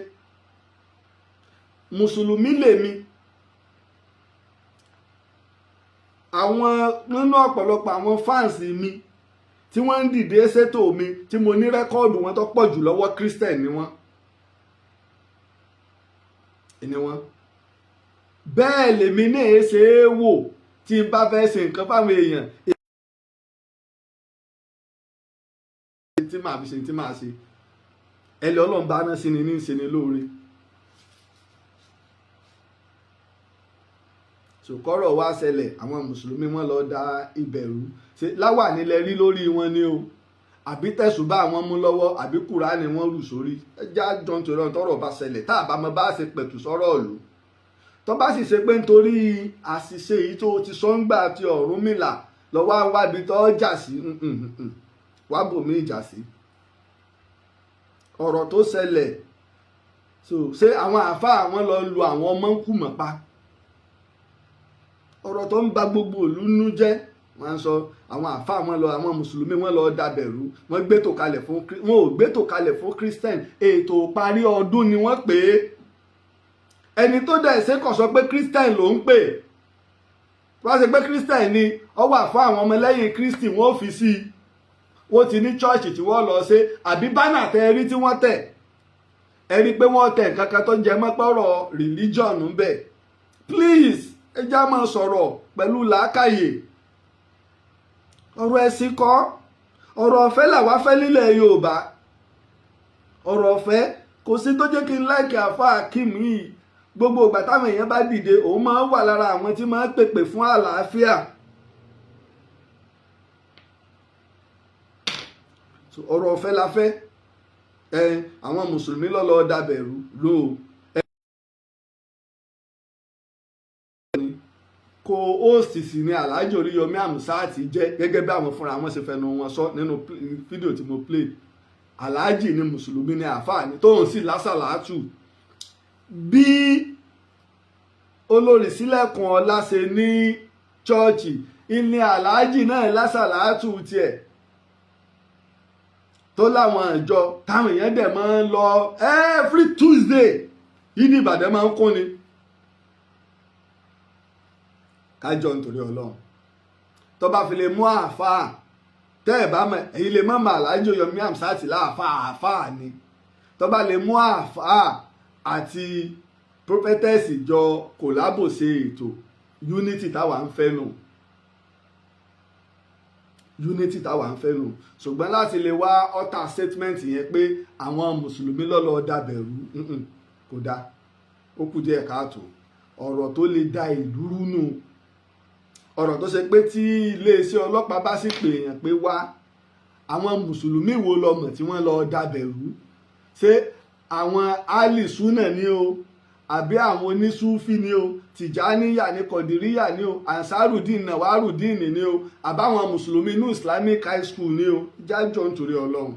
Mùsùlùmí lèmi. Àwọn nínú ọ̀pọ̀lọpọ̀ àwọn fáǹsì mi tí wọ́n ń dìde ṣètò mi tí mo ní rẹ́kọ́ọ̀dù wọn tó pọ̀ jù lọ́wọ́ Christian ni wọ́n. Bẹ́ẹ̀ lèmi náà ṣe é wò tí n bá fẹ́ ṣe nǹkan fáwọn èèyàn tí màá fi ṣe tí màá ṣe ẹlẹ́ Ọlọ́run bá rán sí ni ní í ṣe ni lóore. Ṣòkọ́rọ̀ wá ṣẹlẹ̀ àwọn mùsùlùmí wọ́n lọ da ìbẹ̀rù ṣe láwà nílẹ̀ rí lórí wọn ni o àbí tẹ̀sùbá àwọn mú lọ́wọ́ àbí Kùránì wọ́n rù sórí. ẹjá jọ nítorí tọ́rọ̀ bá ṣẹlẹ̀ tá a bá mọ bá ṣe pẹ̀tù sọ́rọ̀ ìlú tó bá sì ṣe pé nítorí àṣìṣe yìí tó ti sọ ń gbà ti Ọ̀rúnmìlà lọ́wọ́ wábi tó jà sí wá bòmí ìjà sí. ọ̀rọ̀ tó ṣẹlẹ̀ ṣé àwọn àáfàá àwọn lọ lu àwọn ọmọ ń kù mọ́ pa. ọ̀rọ̀ tó ń ba gbogbo ìlú nú jẹ́ wọ́n sọ àwọn àáfàá wọn lọ àwọn mùsùlùmí wọn lọ dàbẹ̀rú wọn ò gbétò kalẹ̀ fún Christian ètò parí ọdún ni wọ́n pè é. ẹni tó dẹ̀ ṣe kàn sọ pé Christian ló ń pè wọ́n ṣe pé Christian ni ó wà fún àwọn ọmọlẹ́yìn Kristi wọ́n ò fi sí i wọ́n ti ní chọ́ọ̀chì tí wọ́n lọ ṣe àbí bánà tẹ ẹ rí tí wọ́n tẹ̀ ẹ rí pé wọ́n tẹ̀ nǹkan kan tó jẹ mọ́ pọ̀rọ̀ religion ń bẹ̀. Please ẹ já máa sọ̀rọ̀ pẹ̀lú làákàyè. ọ̀rọ̀ ẹ̀sìn kọ́ ọ̀rọ̀ ọ̀fẹ́ làwa fẹ́ nílẹ̀ Yorùbá. ọ̀rọ̀ ọ̀fẹ́ kò sí tó jẹ́ kí n láìkì àfa Akeem yìí gbogbo ìgbà táwọn èèyàn bá dìde òun máa ń wà lára àwọn tí máa ń pèpè fún àlàáfíà. ọ̀rọ̀ ọ̀fẹ́ la fẹ́ àwọn mùsùlùmí lọ́lọ́ dàbẹ̀rú lò kò hóòsì sí ní Alhaji Oriyomi Hamzat jẹ́ gẹ́gẹ́ bí àwọn fúnra wọn ṣe fẹnu wọn sọ nínú fídíò tí mo play. Alhaji ni mùsùlùmí ní àfáà ní tóun sì lásàlátù bí olórí Sílẹ̀kùn Ọlá ṣe ní chọ́ọ̀chì ilé Alhaji náà lásàlátù tiẹ̀ tó láwọn ìjọ táwọn èèyàn dẹ̀ máa ń lọ every Tuesday yìí ní Ìbàdàn máa ń kún ni. kájọ nítorí Ọlọ́run tó bá fi lè mú àáfàá tẹ́ ẹ̀ bá mọ̀ èyí lè mọ̀ Alhaji Oriyomi Hamzat àáfàá ni tó bá lè mú àáfàá àti prophetess jọ kòlábò ṣe ètò unity táwa ń fẹ́ nù. unity táwa ń fẹ́ nù ṣùgbọ́n láti lè wá alter statement yẹn pé àwọn mùsùlùmí lọ́lọ́ dàbẹ̀rú kò dáa ó kù díẹ̀ káàtó. ọ̀rọ̀ tó lè da ìlú rú nù ọ̀rọ̀ tó ṣe pé tí iléeṣẹ́ ọlọ́pàá bá sì pè èèyàn pé wá àwọn mùsùlùmí wo lọmọ tí wọ́n lọ dàbẹ̀rú ṣé àwọn alìsúnà ni o àbí àwọn onísúfì ni o tìjáníyà ní kọ̀dìríyà ni o ansarudin nawarudin ni o àbáwọn mùsùlùmí inú Islamic high school ni o jájọ nítorí Ọlọ́run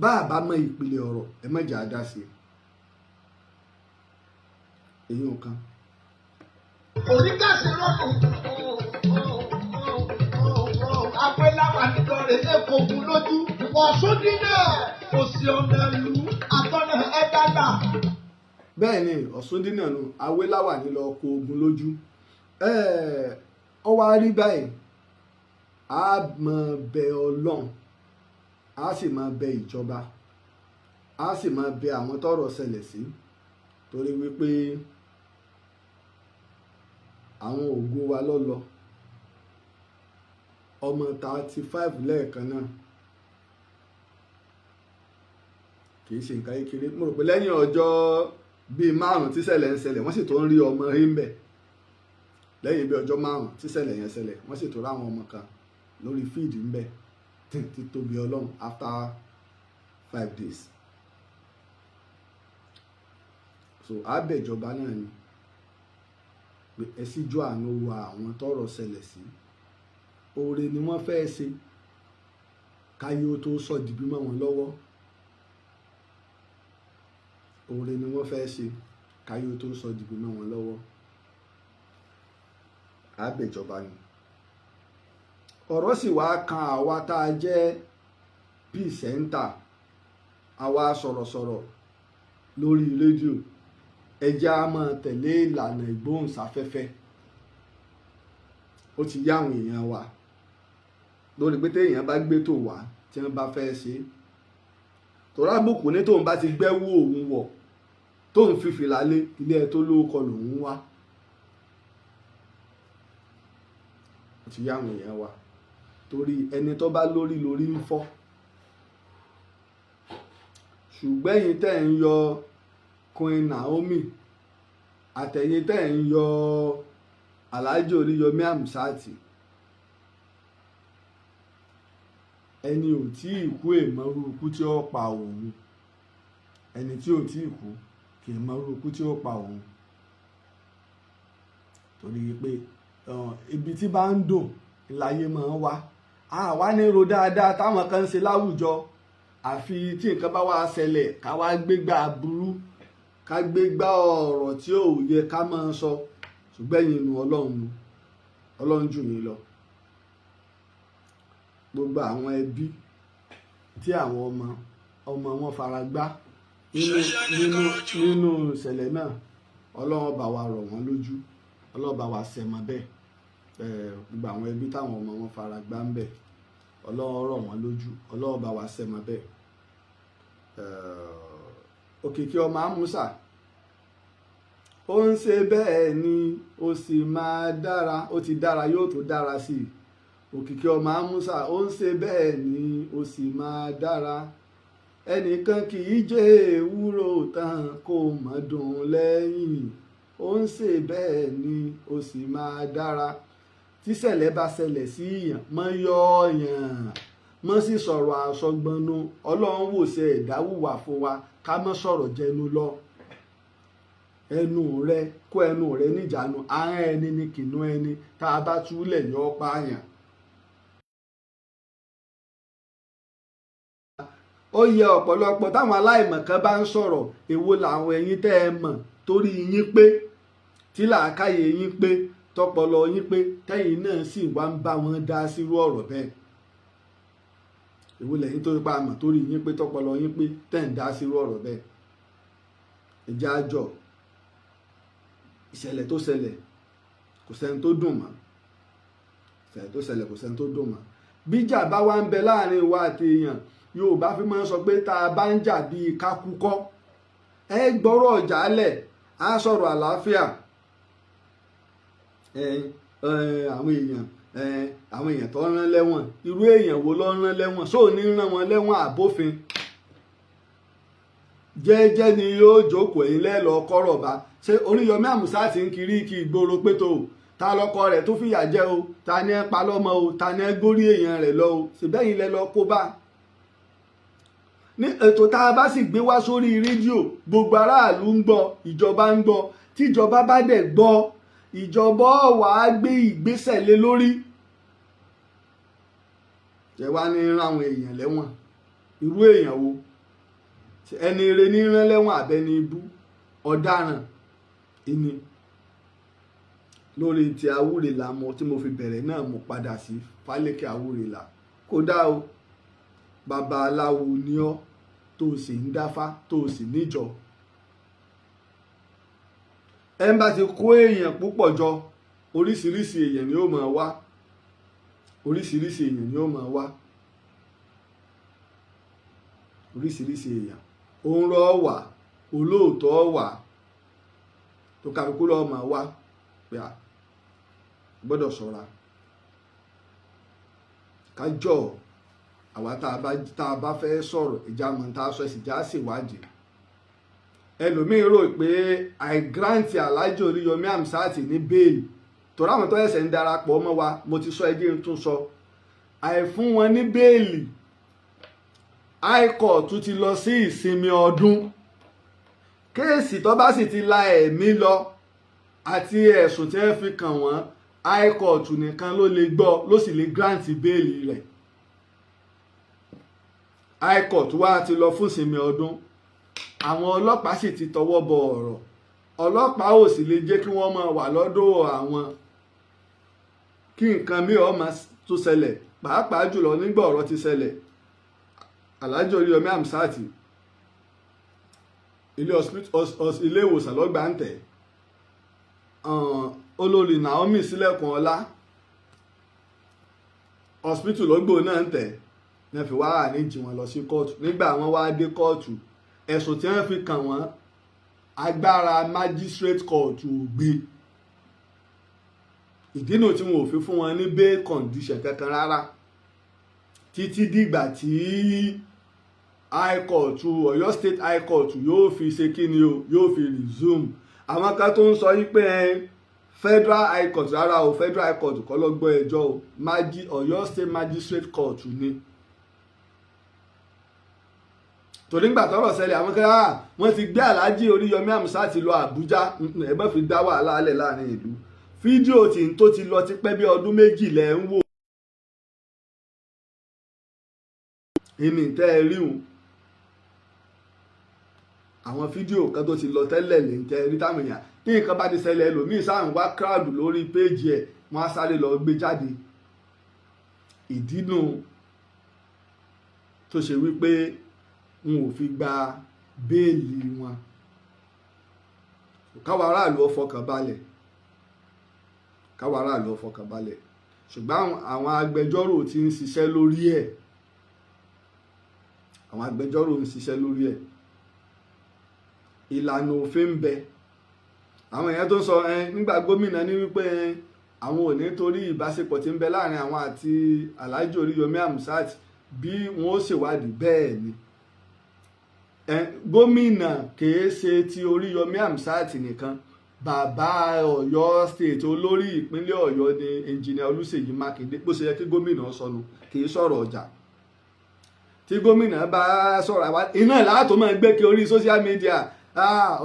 bá a bá mọ ìpìlẹ̀ ọ̀rọ̀ ẹ má jà á dá sí èyí ò kan. oníkàsí rọ́ọ̀nù apẹ́láwà nìkan rẹ̀ lẹ́kọ̀ọ́ ogun lójú Ọ̀ṣun Dide òsì ọ̀nà ìlú àtọ́nà ẹ̀dálà. bẹ́ẹ̀ ni Ọ̀ṣun Dide nù awéláwà nílò ọkọ̀ ogun lójú ọ wá rí báyìí a máa bẹ Ọlọ́run a sì máa bẹ ìjọba a sì máa bẹ àwọn tọ́rọ̀ ṣẹlẹ̀ sí torí wípé àwọn ògo wa lọ́lọ́ ọmọ 35 lẹ́ẹ̀kan náà kì í ṣe nǹkan kékeré mo rò pé lẹ́yìn ọjọ́ bíi 5 tíṣẹ̀lẹ̀ ń ṣẹlẹ̀ wọ́n sì tó ń rí ọmọ rí ń bẹ̀ lẹ́yìn bíi ọjọ́ 5 tíṣẹ̀lẹ̀ yẹn ṣẹlẹ̀ wọ́n sì tó ráwọn ọmọ kan lórí fíìdì ń bẹ̀ tí tóbi Ọlọ́run after 5 days so àbẹ̀jọba náà ni pé ẹ síjú àánú wo àwọn tọ́rọ̀ ṣẹlẹ̀ sí oore ni wọ́n fẹ́ ṣe káyé ó tó sọ dìbí mọ́ wọn lọ́wọ́ oore ni wọ́n fẹ́ ṣe káyé ó tó sọ dìbí mọ́ wọn lọ́wọ́ àbẹ̀jọba ni ọ̀rọ̀ sì wá kan àwa tá a jẹ́ pìsẹ́ńtà àwa sọ̀rọ̀sọ̀rọ̀ lórí rédíò ẹjẹ́ á máa tẹ̀lé ìlànà ìgbóhùnsáfẹ́fẹ́ ó ti yá àwọn èèyàn wa lórí pé téèyàn bá gbé tó wá tí wọ́n bá fẹ́ ṣe tòrá àbùkù ní tóun bá ti gbẹ́wò òun wọ̀ tóun fi fìlà lé ilé ẹ tó lóókọ lòun wá ó ti yá àwọn èèyàn wa torí ẹni tó bá lórí lórí ń fọ́ ṣùgbọ́n ẹ̀yin tẹ́ ń yọ Queen Naomi àtẹ̀yin tẹ́ ń yọ Alhaji Oriyomi Hamzat ẹni ò tí ì kú èèmọ̀rú ikú tí ó pa òun ẹni tí ò tí ì kú kì í mọ̀rú ikú tí ó pa òun torí pé ibi tí bá ń dùn láyé máa ń wá àwa ní ro dáadáa táwọn kan ń ṣe láwùjọ àfi tí nǹkan bá wá ṣẹlẹ̀ ká wá gbégbá burú ká gbégbá ọ̀rọ̀ tí ò yẹ ká máa sọ ṣùgbọ́n ẹ̀yin nu ọlọ́run jù mí lọ gbogbo àwọn ẹbí tí àwọn ọmọ wọn fara gbá nínú ìṣẹ̀lẹ̀ náà ọlọ́run bá wa rọ̀ wọ́n lójú ọlọ́run bá wa ṣẹ̀mọ́ bẹ́ẹ̀ gbogbo àwọn ẹbí táwọn ọmọ wọn fara gbá ń bẹ̀ ọlọ́run rọ̀ wọ́n lójú ọlọ́run bá wa ṣẹ̀mọ́ bẹ́ẹ̀ òkìkí ọmọ amúsà ó ń ṣe bẹ́ẹ̀ ni ó sì máa dára ó ti dára yóò tó dára sí i òkìkí ọmọ amúsà ó ń ṣe bẹ́ẹ̀ ni ó sì máa dára ẹnìkan kì í jẹ́ ewúro tán kó mọ̀ dùn lẹ́yìn ó ń ṣe bẹ́ẹ̀ ni ó sì máa dára tíṣẹ̀lẹ̀ bá ṣẹlẹ̀ sí yàn mọ́ yọ yàn mọ́ sì sọ̀rọ̀ àsọgbọnú ọlọ́run wò ṣe ẹ̀dáwùwà fún wa ká mọ́ sọ̀rọ̀ jẹnu lọ ẹnu rẹ kó ẹnu rẹ níjànú ahọ́n ẹni ni kìnnú ẹni tá a bá túlẹ̀ yọ ọ́ pààyàn. ó yẹ ọ̀pọ̀lọpọ̀ táwọn aláìmọ̀kan bá ń sọ̀rọ̀ èwo làwọn ẹ̀yin tẹ́ ẹ mọ̀ torí yín pé tí làákàyè yín pé tọpọlọ yín pé tẹ́yìn náà sì wá ń bá wọn dá sírú ọ̀rọ̀ bẹ́ẹ̀ èwo lẹ́yìn tó pa àmọ̀ torí yín pé tọpọlọ yín pé tẹ́ ń dá sírú ọ̀rọ̀ bẹ́ẹ̀ ìjà àjọ ìṣẹ̀lẹ̀ tó ṣẹlẹ̀ kò sẹ́ni tó dùn mọ́ ìṣẹ̀lẹ̀ tó ṣẹlẹ̀ kò sẹ́ni tó dùn mọ́ bíjà bá wá ń bẹ láàrin wa àti èèyàn Yorùbá fi máa ń sọ pé tá a bá ń jà bíi kákúkọ́ ẹ gbọ́rọ̀ ọ̀jà lẹ̀ á sọ̀rọ̀ àlàáfíà àwọn èèyàn tó rán lẹ́wọ̀n irú èèyàn wo ló rán lẹ́wọ̀n sóò ní rán wọn lẹ́wọ̀n àbófin jẹ́jẹ́ ni yóò jókòó ẹ̀yìn lẹ́lọ́ kọ́rọ̀ bá ṣé Oríyọmí Hamzat ń kiri kí ìgboro pé tó ta lọ́kọ rẹ̀ tó fìyà jẹ o ta ní ẹ pa lọ́mọ o ta ní ẹ gbórí èèyàn rẹ̀ lọ o ṣèbẹ́yìn lẹ lọ kó bá ní ètò tá a bá sì gbé wá sórí rédíò gbogbo aráàlú ń gbọ́ ìjọba ń gbọ́ tíjọba bá dẹ̀ gbọ́ ìjọba wà á gbé ìgbésẹ̀ lé lórí ẹ wá ní rán àwọn èèyàn lẹ́wọ̀n irú èèyàn wo ẹni ire ní rán lẹ́wọ̀n àbẹ́ni ibú ọ̀daràn ìní lórí ti Awúrelà mọ tí mo fi bẹ̀rẹ̀ náà mo padà sí Fálékè Awúrelà kódà o babaláwo ni ọ́ tó sì ń dáfá tó sì níjọ ẹ bá ti kó èèyàn púpọ̀ jọ oríṣiríṣi èèyàn ni ó máa wá oríṣiríṣi èèyàn ni ó máa wá oríṣiríṣi èèyàn òun rọ wà olóòótọ́ wà tó kálukú lọ́ọ́ máa wá pé a gbọ́dọ̀ ṣọ́ra kájọ àwa tá a bá fẹ́ sọ̀rọ̀ ìjà mọ̀ tá a sọ ẹ̀sìn já ṣèwádìí ẹlòmíín rò pé àìgrántì Alhaji Oriyomi Hamzat ní bẹ́ẹ̀lì torí àwọn tó ẹsẹ̀ ń darapọ̀ mọ́ wa mo ti sọ ẹgbẹ́ ń tún sọ àìfún wọn ní bẹ́ẹ̀lì high court tún ti lọ sí ìsinmi ọdún kéèsì tó bá sì ti la ẹ̀mí lọ àti ẹ̀sùn tí wọ́n fi kàn wọ́n high court nìkan ló lè gbọ́ ló sì lè grant bẹ́ẹ̀lì rẹ̀. high court wá ti lọ fún ìsinmi ọdún, àwọn ọlọ́pàá sì ti tọwọ́ bọ ọ̀rọ̀, ọlọ́pàá ò sì lè jẹ́ kí wọ́n máa wà lọ́dọ̀ àwọn kí nǹkan mìíràn máa tó ṣẹlẹ̀, pàápàá jùlọ nígbà ọ̀rọ̀ ti ṣẹlẹ̀. Alhaji Oriyomi Hamzat ilé ìwòsàn lọ́gbà ń tẹ̀, olórí Naomi sílẹ̀kùn ọlá hospital lọ́gbò náà ń tẹ̀ ní fi wá àníjì wọn lọ sí kóòtù. Nígbà wọn wá dé kóòtù, ẹ̀sùn tí wọ́n fi kàn wọ́n agbára magistrate court ò gbé, ìdínà tí wọn ò fi fún wọn ní bail condition kankan rárá títí dìgbà tí high court Ọ̀yọ́ state high court yóò fi ṣe kíni o, yóò fi resume. àwọn kan tó ń sọ yí pé federal high court rárá o, federal high court kọ́ ló gbọ́ ẹjọ́ o, Ọ̀yọ́ state magistrate court ni. torí ńgbà tọ́rọ̀ ṣẹlẹ̀ àwọn kan wọ́n ti gbé Alhaji Oriyomi Hamzat lọ Àbújá, ẹ̀bọ́n fi dá wàhálà alẹ̀ láàrin ìlú. fídíò tó ti lọ ti pẹ́ bí ọdún méjì lẹ́ ń wò ìní tẹ́ ẹ rí wọn. àwọn fídíò kan tó ti lọ tẹ́lẹ̀ lè ń tẹ́ ẹ rí táwọn èèyàn tí nǹkan bá ti ṣẹlẹ̀ ẹlòmíì sáà ń wá crowd lórí péjì ẹ̀ wọ́n á sáré lọ gbé jáde. ìdínú tó ṣe wípé wọn ò fi gba béèlì wọn. káwa aráàlú ó fọkàn balẹ̀, káwa aráàlú ó fọkàn balẹ̀, ṣùgbọ́n àwọn agbẹjọ́rò ti ń ṣiṣẹ́ lórí ẹ̀, àwọn agbẹjọ́rò ń ṣiṣẹ́ lórí ẹ̀. ìlànà òfin ń bẹ. àwọn èèyàn tó ń sọ nígbà gómìnà ní wípé àwọn ò ní torí ìbáṣepọ̀ tí ń bẹ láàrin àwọn àti Alhaji Oriyomi Hamzat bí wọn ó ṣèwádìí. bẹ́ẹ̀ ni gómìnà kìí ṣe ti Oriyomi Hamzat nìkan, bàbá Ọ̀yọ́ state olórí ìpínlẹ̀ Ọ̀yọ́ ni engineer Olúṣèyí Mákindé. bó ṣe yẹ kí gómìnà sọnù, kìí sọ̀rọ̀ ọjà. tí gómìnà bá sọ̀rọ̀ àwa iná láàtò máa gbé kí orí social media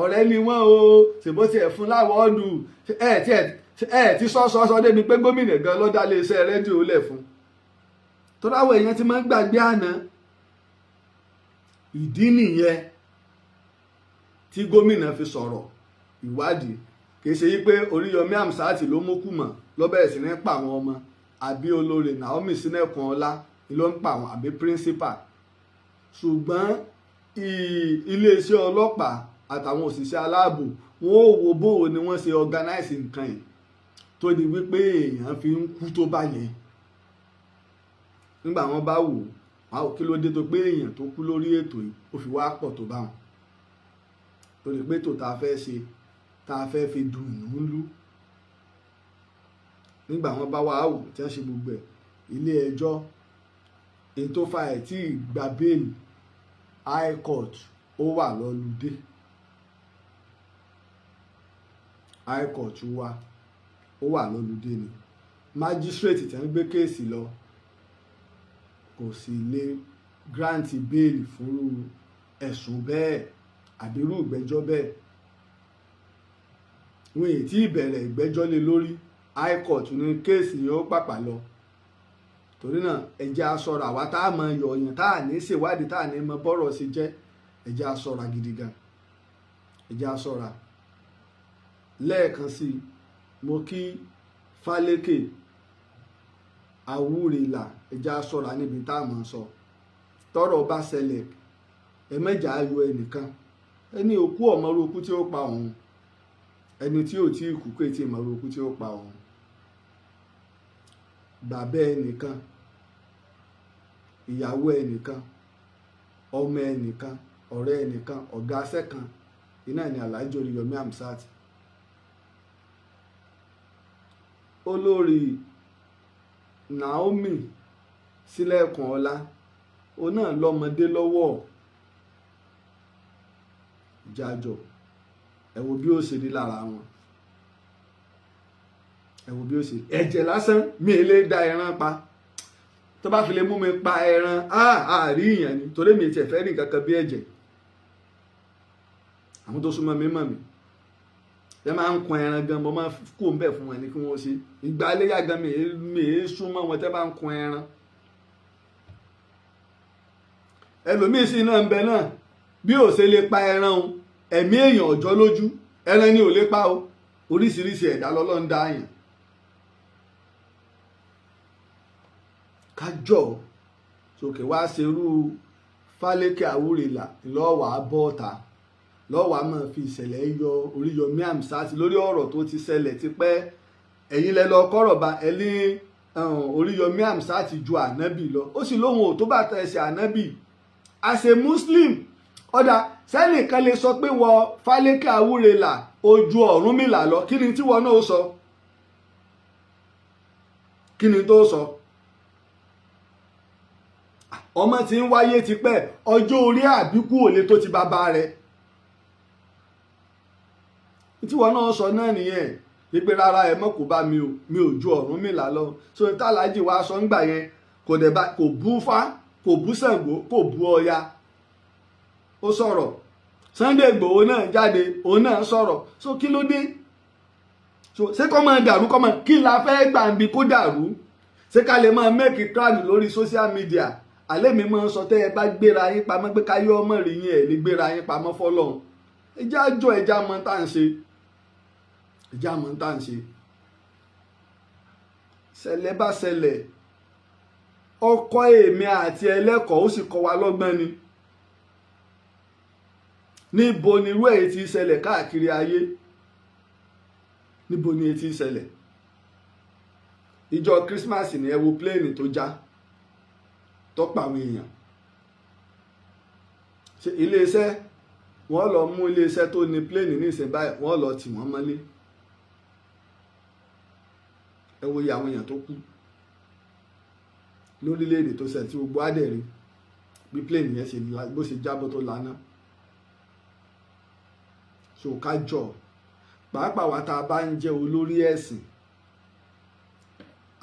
ọ̀rẹ́ ni wọ́n o, ṣèbó tiẹ̀ fún láwọ́ọ̀dù ti sọ débi pé gómìnà gan ló dá iléeṣẹ́ rédíò lẹ̀ fún. tó láwọn èèyàn ti máa ń gbàgbé àná. ìdí nìyẹn tí gómìnà fi sọ̀rọ̀ ìwádìí. kì í ṣe wípé Oriyomi Hamzat ló mú kùmọ̀ ló bẹ̀rẹ̀ sí ní pa àwọn ọmọ, àbí olórí Naomi sílẹ̀kùn ọlá ló ń pa àwọn, àbí principal. ṣùgbọ́n iléeṣẹ́ ọlọ́pàá àtàwọn òṣìṣẹ́ aláàbò wọn ò wo bóò ni wọ́n ṣe organize nǹkan yìí tó di wípé èèyàn fi ń kú tó bá yẹn. nígbà wọn bá wò ó kí ló dé tó pé èèyàn tó kú lórí ètò yìí ó fi wá pọ̀ tó bá wọn. torí pé tó tá a fẹ́ ṣe tá a fẹ́ fi dùn ìlú lú. nígbà wọn bá wà á wò tí wọ́n ṣe gbogbo ẹ̀, ilé ẹjọ́ èyí tó fa ẹ̀ tí ìgbà bẹ́ẹ̀lì high court ó wà lọ́lùdé. high court wa ó wà lọ́lùdé ni. magistrate tí wọ́n gbé kéèsì lọ kò sì lè grant bẹ́ẹ̀lì fún ẹ̀sùn bẹ́ẹ̀ àbírú ìgbẹ́jọ́ bẹ́ẹ̀. wọn èyí tí ìbẹ̀rẹ̀ ìgbẹ́jọ́ lé lórí high court ní kéèsì yẹn ó pàpà lọ. torí náà ẹjẹ́ aṣọra àwa tá a mọ yọ̀ọ̀yàn tá a ní ṣèwádìí tá a ní mọ bọ́rọ̀ sí jẹ́, ẹjẹ́ aṣọra gidi gan, ẹjẹ́ aṣọra. lẹ́ẹ̀kan sí i mo kí Fálékè Àwúrelà, ẹjẹ́ aṣọra níbi tá a mọ̀ sọ. tọ́rọ̀ bá ṣẹlẹ̀ ẹ̀mẹ́jà ayọ̀ ẹnìkan, ẹni òkú ọ̀mọ́rú okú tí ó pa òun, ẹni tí ò tí ì kú pé tí ìmọ̀rú okú tí ó pa òun. bàbá ẹnìkan, ìyàwó ẹnìkan, ọmọ ẹnìkan, ọ̀rẹ́ ẹnìkan, ọ̀gá aṣẹ́ kan, iná ni Alhaji Oriyomi Hamzat. olórí Naomi sílẹ̀kùn ọlá òun náà lọ́mọdé lọ́wọ́. jájọ ẹ wo bí ó ṣe rí lára wọn, ẹ wo bí ó ṣe ẹ̀jẹ̀ lásán mi lè da ẹran pa. tó bá fi lè mú mi pa ẹran àárí ìyàn ni, torí mi tiẹ̀ fẹ́ rí nǹkan kan bí ẹ̀jẹ̀. àwọn tó súnmọ́ mi mọ̀ mi ẹ máa ń kun ẹran gan mo máa kó ń bẹ̀ fún wọn ní kí wọ́n ṣe ìgbà iléyà gan mi èé súnmọ́ wọn tẹ́ bá ń kun ẹran ẹlòmíì sí náà ń bẹ náà bí ò ṣe lè pa ẹran o ẹ̀mí èèyàn ọjọ́ lójú ẹran ni ò lè pa o oríṣiríṣi ẹ̀dá lọ́lọ́run dá àyàn kájọ sókè wá ṣerú Fálékè Àwúrelà lọ́wàá bọ́ọ̀ta lọ́wàá máa fi ìṣẹ̀lẹ̀ yọ Oríyọmí Hamzat lórí ọ̀rọ̀ tó ti ṣẹlẹ̀ tipẹ́ ẹ̀yin lẹ lọ kọ́rọ̀ bá ẹ ní Oríyọmí Hamzat ju ànábì lọ ó sì lóhun ò tó bàtà ẹsẹ̀ ànábì as a Muslim ọ̀dà sẹ́nìkan lè sọ pé wọ Fálékè Àwúrelà ojú Ọ̀rúnmìlà lọ kí ni tí wọn náà sọ kí ni tó sọ ọmọ tí ń wáyé tipẹ́ ọjọ́ orí àbíkú òle tó ti bàbá rẹ̀ tí wọn náà sọ náà nìyẹn wípé rárá ẹ mọ́ kó bá mi ò ju Ọ̀rúnmìlà lọ so ní tàlájì wa sọ ń gbà yẹn kò bú Fá kò bú Ṣàngó kò bú Ọya ó sọ̀rọ̀ Sunday Igboho náà jáde òun náà sọ̀rọ̀ so kí ló dé so ṣé kọ́ máa dàrú kọ́ máa kí la fẹ́ gbàǹbí kó dàrú ṣé ká lè máa make crowd lórí social media alẹ́ mi máa ń sọ tẹ́ ẹ bá gbéra yín pamọ́ pé káyọ́ ọmọ rí yín ẹ̀ lè gbéra yín pamọ́ fọ́lọ́run ẹjá àjọ ẹjá mọ tá à ń ṣe ẹjá mọ tá à ń ṣe ṣẹlẹ̀ bá ṣẹlẹ̀ ọkọ èmi àti ẹlẹ́kọ̀ọ́ ó sì kọ́ wa lọ́gbọ́n ni níbo ni irú èyí ti ṣẹlẹ̀ káàkiri ayé níbo ni èyí ti ṣẹlẹ̀ ìjọ Christmas ni ẹ wo pléènì tó já tọ́pọ̀ àwọn èèyàn ṣe iléeṣẹ́ wọ́n lọ mú iléeṣẹ́ tó ní pléènì ní ìsìn báyìí wọ́n lọ tì wọ́n mọ́lé ẹ wo iye àwọn èèyàn tó kú lórílẹ̀‐èdè tó ṣẹ̀ tí gbogbo adẹ̀rí bí pléènì yẹn ṣe bó ṣe jábọ́ tó lánàá so ká jọ pàápàá wa tá a bá ń jẹ́ olórí ẹ̀sìn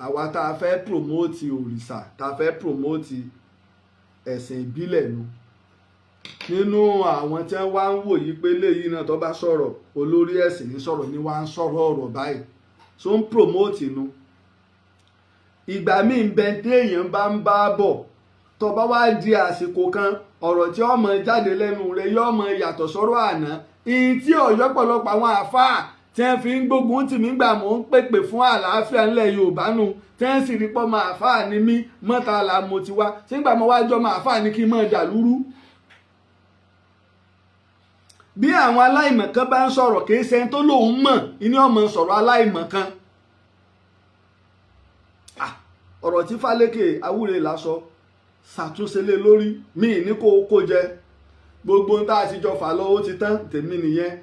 àwa tá a fẹ́ promote òrìṣà tá a fẹ́ promote ẹ̀sìn ìbílẹ̀ nu nínú àwọn tí wọ́n wá ń wò yí pé léyìí náà tó bá sọ̀rọ̀ olórí ẹ̀sìn ní sọ̀rọ̀ ní wá ń sọ̀rọ̀ ọ̀rọ̀ báyìí so ń promote nu ìgbà míì ń bẹ téèyàn bá ń bá bọ̀ tó bá wá di àsìkò kan ọ̀rọ̀ tí ọmọ jáde lẹ́nu rẹ̀ yóò mọ yàtọ̀ sọ̀rọ̀ àná ìyí tí ọ̀yọ́ pọ̀lọpọ̀ àwọn àfáà tí wọ́n fi ń gbógun tì mí gbà mò ń pèpè fún àlàáfíà ńlẹ̀ Yorùbá nù tí wọ́n sì rí pọ́ mọ àfáà ní mí mọ́ta là mo ti wá sígbà mo wá jọ mọ àfáà ní kí n mọ̀ dà lúrú. bí àwọn aláìmọ̀kan bá ń sọ̀rọ̀ kì í ṣe tó lóun mọ̀ iní ọmọ sọ̀rọ̀ aláìmọ̀kan. ọ̀rọ̀ tí Fálékè Àwúrelà sọ ṣàtúnṣe lé lórí míì ní kó jẹ gbogbo ń tá a ti jọ fà lọ́wọ́ ti tán tèmi nìyẹn.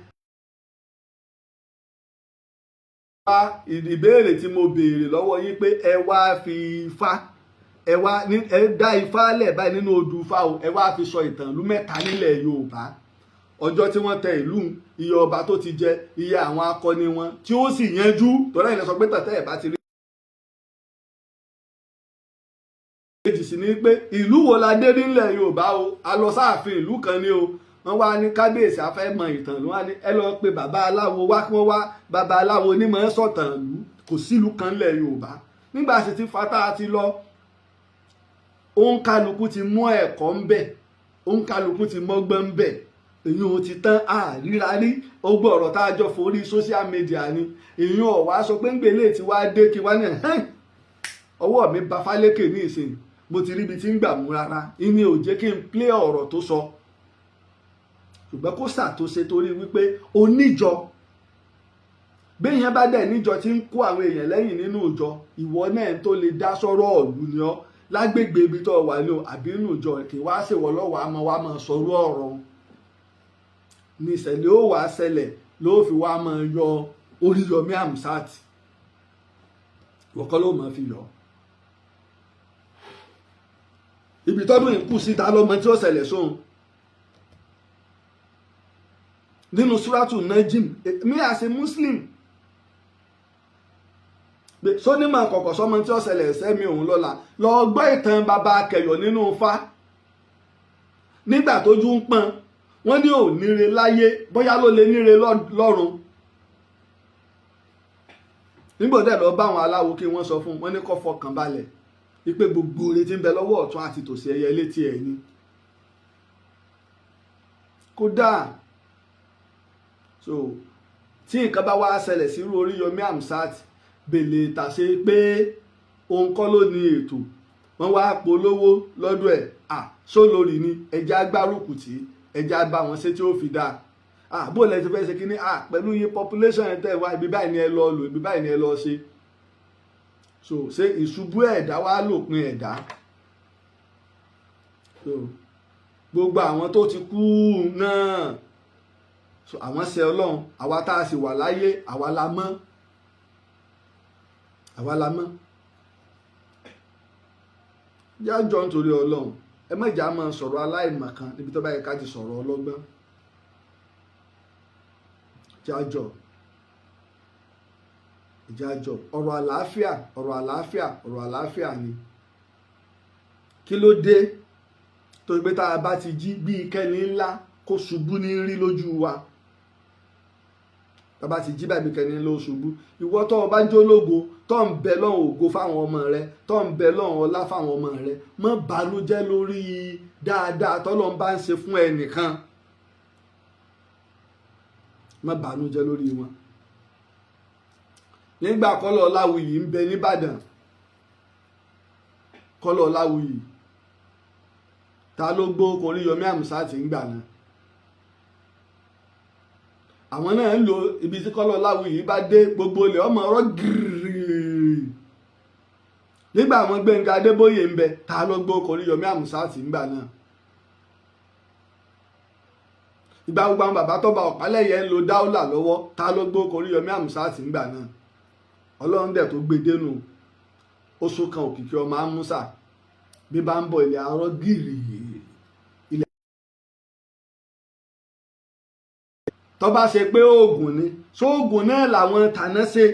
ìbéèrè tí mo béèrè lọ́wọ́ yín pé ẹ wá fi Ifá ẹ dá Ifá lẹ̀ báyìí nínú odù Ifá o ẹ wá fi sọ ìtàn ìlú mẹ́ta nílẹ̀ Yorùbá ọjọ́ tí wọ́n tẹ ìlú iye ọba tó ti jẹ iye àwọn akọni wọn tí ó sì yanjú tọ́lá ìlẹ̀ sọ pé tẹ̀tẹ̀ ẹ̀ bá ti rí. èjì sì ni pé ìlú wo la dé nílẹ̀ Yorùbá o a lọ sáàfin ìlú kan ni o wọ́n wá ní kábíyèsí afẹ́ mọ ìtàn ló wá ní ẹ lọ pé bàbá aláwo wá kí wọ́n wá bàbá aláwo onímọ̀ sọ̀tàn ìlú kò sílùú kan lẹ̀ Yorùbá nígbà sì ti fatá ti lọ òǹkàlùkù ti mú ẹ̀kọ́ ń bẹ̀ òǹkàlùkù ti mọ́gbọ́n ń bẹ̀ èyí ò ti tán àríra rí ogbó ọ̀rọ̀ tá a jọ forí social media ni èyí ò wá sọ pé ń gbélé tí wàá dé kí wá ní ọwọ́ mi ba Fálékè ní ìsìn mo ti ríbi tí ń gbà mú rárá ìní ò jẹ́ kí n plé ọ̀rọ̀ tó sọ ṣùgbọ́n kó ṣàtúnṣe torí wípé oníjọ béèyàn bá dẹ̀ níjọ tí ń kó àwọn èèyàn lẹ́yìn nínú ìjọ ìwọ náà tó lè dá sọ́rọ̀ ọ̀lú ni ọ́ lágbègbè ibi tó wà ní o àbí nínú ìjọ kì wá ṣèwọ́ lọ́wọ́ àmọ́ wá máa sọ̀rọ̀ ọ̀rọ̀ ní ìṣẹ̀lẹ̀ ó wàá ṣẹlẹ̀ ló fi wá máa yọ Oríyọmí Hamzat wọ́kọ́ ló máa fi yọ ibi tọ́dún ìkú síta lọ́mọ tí ó ṣẹlẹ̀ sóhun nínú súrátù Najim mi as a Muslim sónímọ̀ kọ̀kọ̀ sọmọ tí ó ṣẹlẹ̀ sẹ́mi òun lọ́la lọ gbọ́ ìtàn bàbá akẹyọ̀ nínú Ifá nígbà tójú ń pọ́n wọ́n ní ò níre láyé bóyá ló lè níre lọ́run. nígbà tẹ́ lọ bá àwọn aláwo kí wọ́n sọ fún wọn ní kó fọkàn balẹ̀ wípé gbogbo oore tí ń bẹ lọ́wọ́ ọ̀tún àti tòsí ẹyẹ létí ẹ̀ ni. kódà so tí nǹkan bá wá ṣẹlẹ̀ sí irú Oríyọmí Hamzat bèlè tàṣe pé òun kọ́ ló ní ètò wọ́n wá polówó lọ́dọ̀ ẹ̀ sólórí ni ẹja gbárùkù tí ẹja bá wọn ṣe tí ó fi dáa bó lẹ ti fẹ́ ṣe kínní pẹ̀lú iye population ẹ̀ tẹ̀ wá ibi báyìí ni ẹ lọ lò ibi báyìí ni ẹ lọ ṣe so ṣe ìṣubú ẹ̀dá wá lòpin ẹ̀dá so gbogbo àwọn tó ti kú náà so àwọn ṣe Ọlọ́run àwa tá a sì wà láyé àwa la mọ̀ jájọ nítorí Ọlọ́run ẹ má jà máa sọ̀rọ̀ aláìmọ̀kan níbi tó bá yẹ ká ti sọ̀rọ̀ ọlọ́gbọ́n jájọ ọ̀rọ̀ àlàáfíà ni kí ló dé tó gbé tá a bá ti jí bí kẹ́ni ńlá kó ṣubú ní rí lójú wa tá a bá ti jí báyìí bí kẹ́ni ló ṣubú ìwọ tó o bá jólógo tó ń bẹ lọ́hùn ògo fáwọn ọmọ rẹ tó ń bẹ lọ́hùn ọlá fáwọn ọmọ rẹ má bànújẹ́ lórí dáadáa tọ́lọ́run bá ń ṣe fún ẹnìkan má bànújẹ́ lórí wọn. nígbà Kọ́lọ̀ Ọláwuyì ń bẹ nìbàdàn Kọ́lọ̀ Ọláwuyì ta ló gbó Oríyọmí Hamzat ń gbà náà àwọn náà ń lo ibi tí Kọ́lọ̀ Ọláwuyì bá dé gbogbo ilẹ̀ ọmọ ọ̀rọ̀ gírírí nígbà àwọn Gbẹ́ngà Adébóyè ń bẹ ta ló gbó Oríyọmí Hamzat ń gbà náà ìgbà gbogbo àwọn bàbá tó bá Ọ̀pálẹ̀yẹ ń lo dáúlà lọ́wọ́ ta ló gbó Oríyọmí Hamzat ń gbà náà Ọlọ́run dẹ̀ tó gbé dénú oṣù kan òkìkí ọmọ amúsà bí bá ń bọ̀ ilẹ̀ àárọ̀ gírì ilẹ̀ tó bá ṣe pé oògùn ni sóògùn náà làwọn tàná ṣe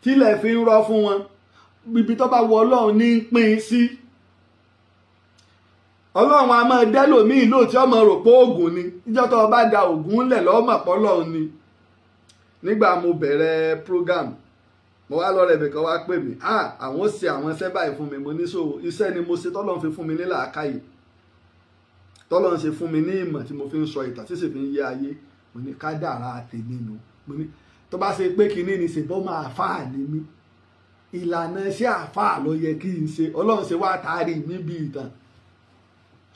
tílẹ̀ fi ń rọ́ fún wọn ibi tó bá wọ Ọlọ́run ní pín sí Ọlọ́run a máa dẹ́lòmíì lóòtí ọmọ rò pé oògùn ni níjọ́ tó bá da oògùn lẹ̀ lọ́mọ̀ pọ́lọ́run ni. nígbà mo bẹ̀rẹ̀ program mo wá lọ́rẹ̀ ibìkan wá pè mí àwọn ó ṣe àwọn iṣẹ́ báyìí fún mi mo ní so iṣẹ́ ni mo ṣe tọ́lọ́run fi fún mi ní làákàyè tọ́lọ́run ṣe fún mi ní ìmọ̀ tí mo fi ń sọ ìtàn tí sì fi ń yé ayé mo ní kádàrá tèmi nù mo ní tó bá ṣe pé kinní ni ṣe bọ́ máa fáà ní mí ìlànà iṣẹ́ àfáà ló yẹ kí n ṣe Ọlọ́run ṣe wá taari mi bí ìtàn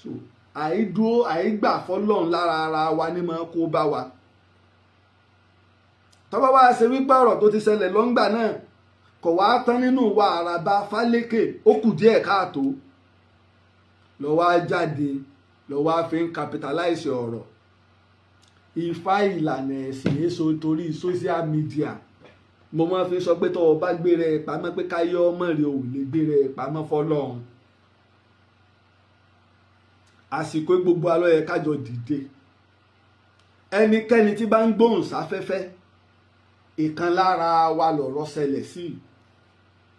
so àìdúró àìgbà fọ́lọ́run lára ara wa ní máa kó bá wa tọ́ba wá ṣe wípé ọ̀rọ̀ tó ti ṣẹlẹ̀ lọ́ngbà náà kò wá tán nínú wa àràbà fálékè ó kù díẹ̀ káàtó lọ́wọ́ á jáde lọ́wọ́ á fi ń capitalize ọ̀rọ̀ ifá ìlànà ẹ̀sìn èso torí social media mo máa fi sọ pé tọ́ ọ bá gbére ẹ̀ pamọ́ pé káyọ́ ọmọ rẹ̀ ò lè gbére ẹ̀ pamọ́ fọlọ́run àsìkò gbogbo alọ́ yẹ kájọ dìde ẹnikẹ́ni tí bá ń gbóhùn sáfẹ́fẹ́ ìkan lára wa lọ̀rọ̀ ṣẹlẹ̀ sí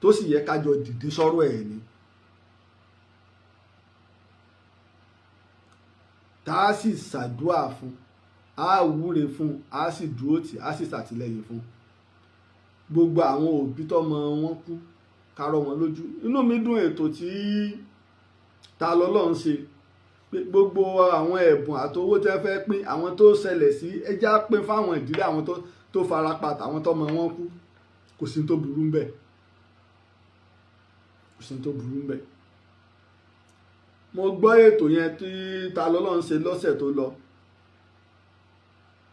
tó sì yẹ kájọ dìde sọ̀rọ̀ ẹ̀ ni tá a sì ṣàdúà fún a wúre fún a sì dúró tì a sì ṣàtìlẹ́yìn fún gbogbo àwọn òbí tọ́mọ wọn kú kárọ̀ wọn lójú inú mi dùn ètò tí ta lọ́lọ́run ṣe gbogbo àwọn ẹ̀bùn àtowó tẹ́ fẹ́ pín àwọn tó ṣẹlẹ̀ sí ẹjá pín fáwọn ìdílé àwọn tó farapa tàwọn tọ́mọ wọn kú kò sí tó burú ńbẹ̀ mo gbọ́ ètò yẹn tí ta lọ́lọ́run ṣe lọ́sẹ̀ tó lọ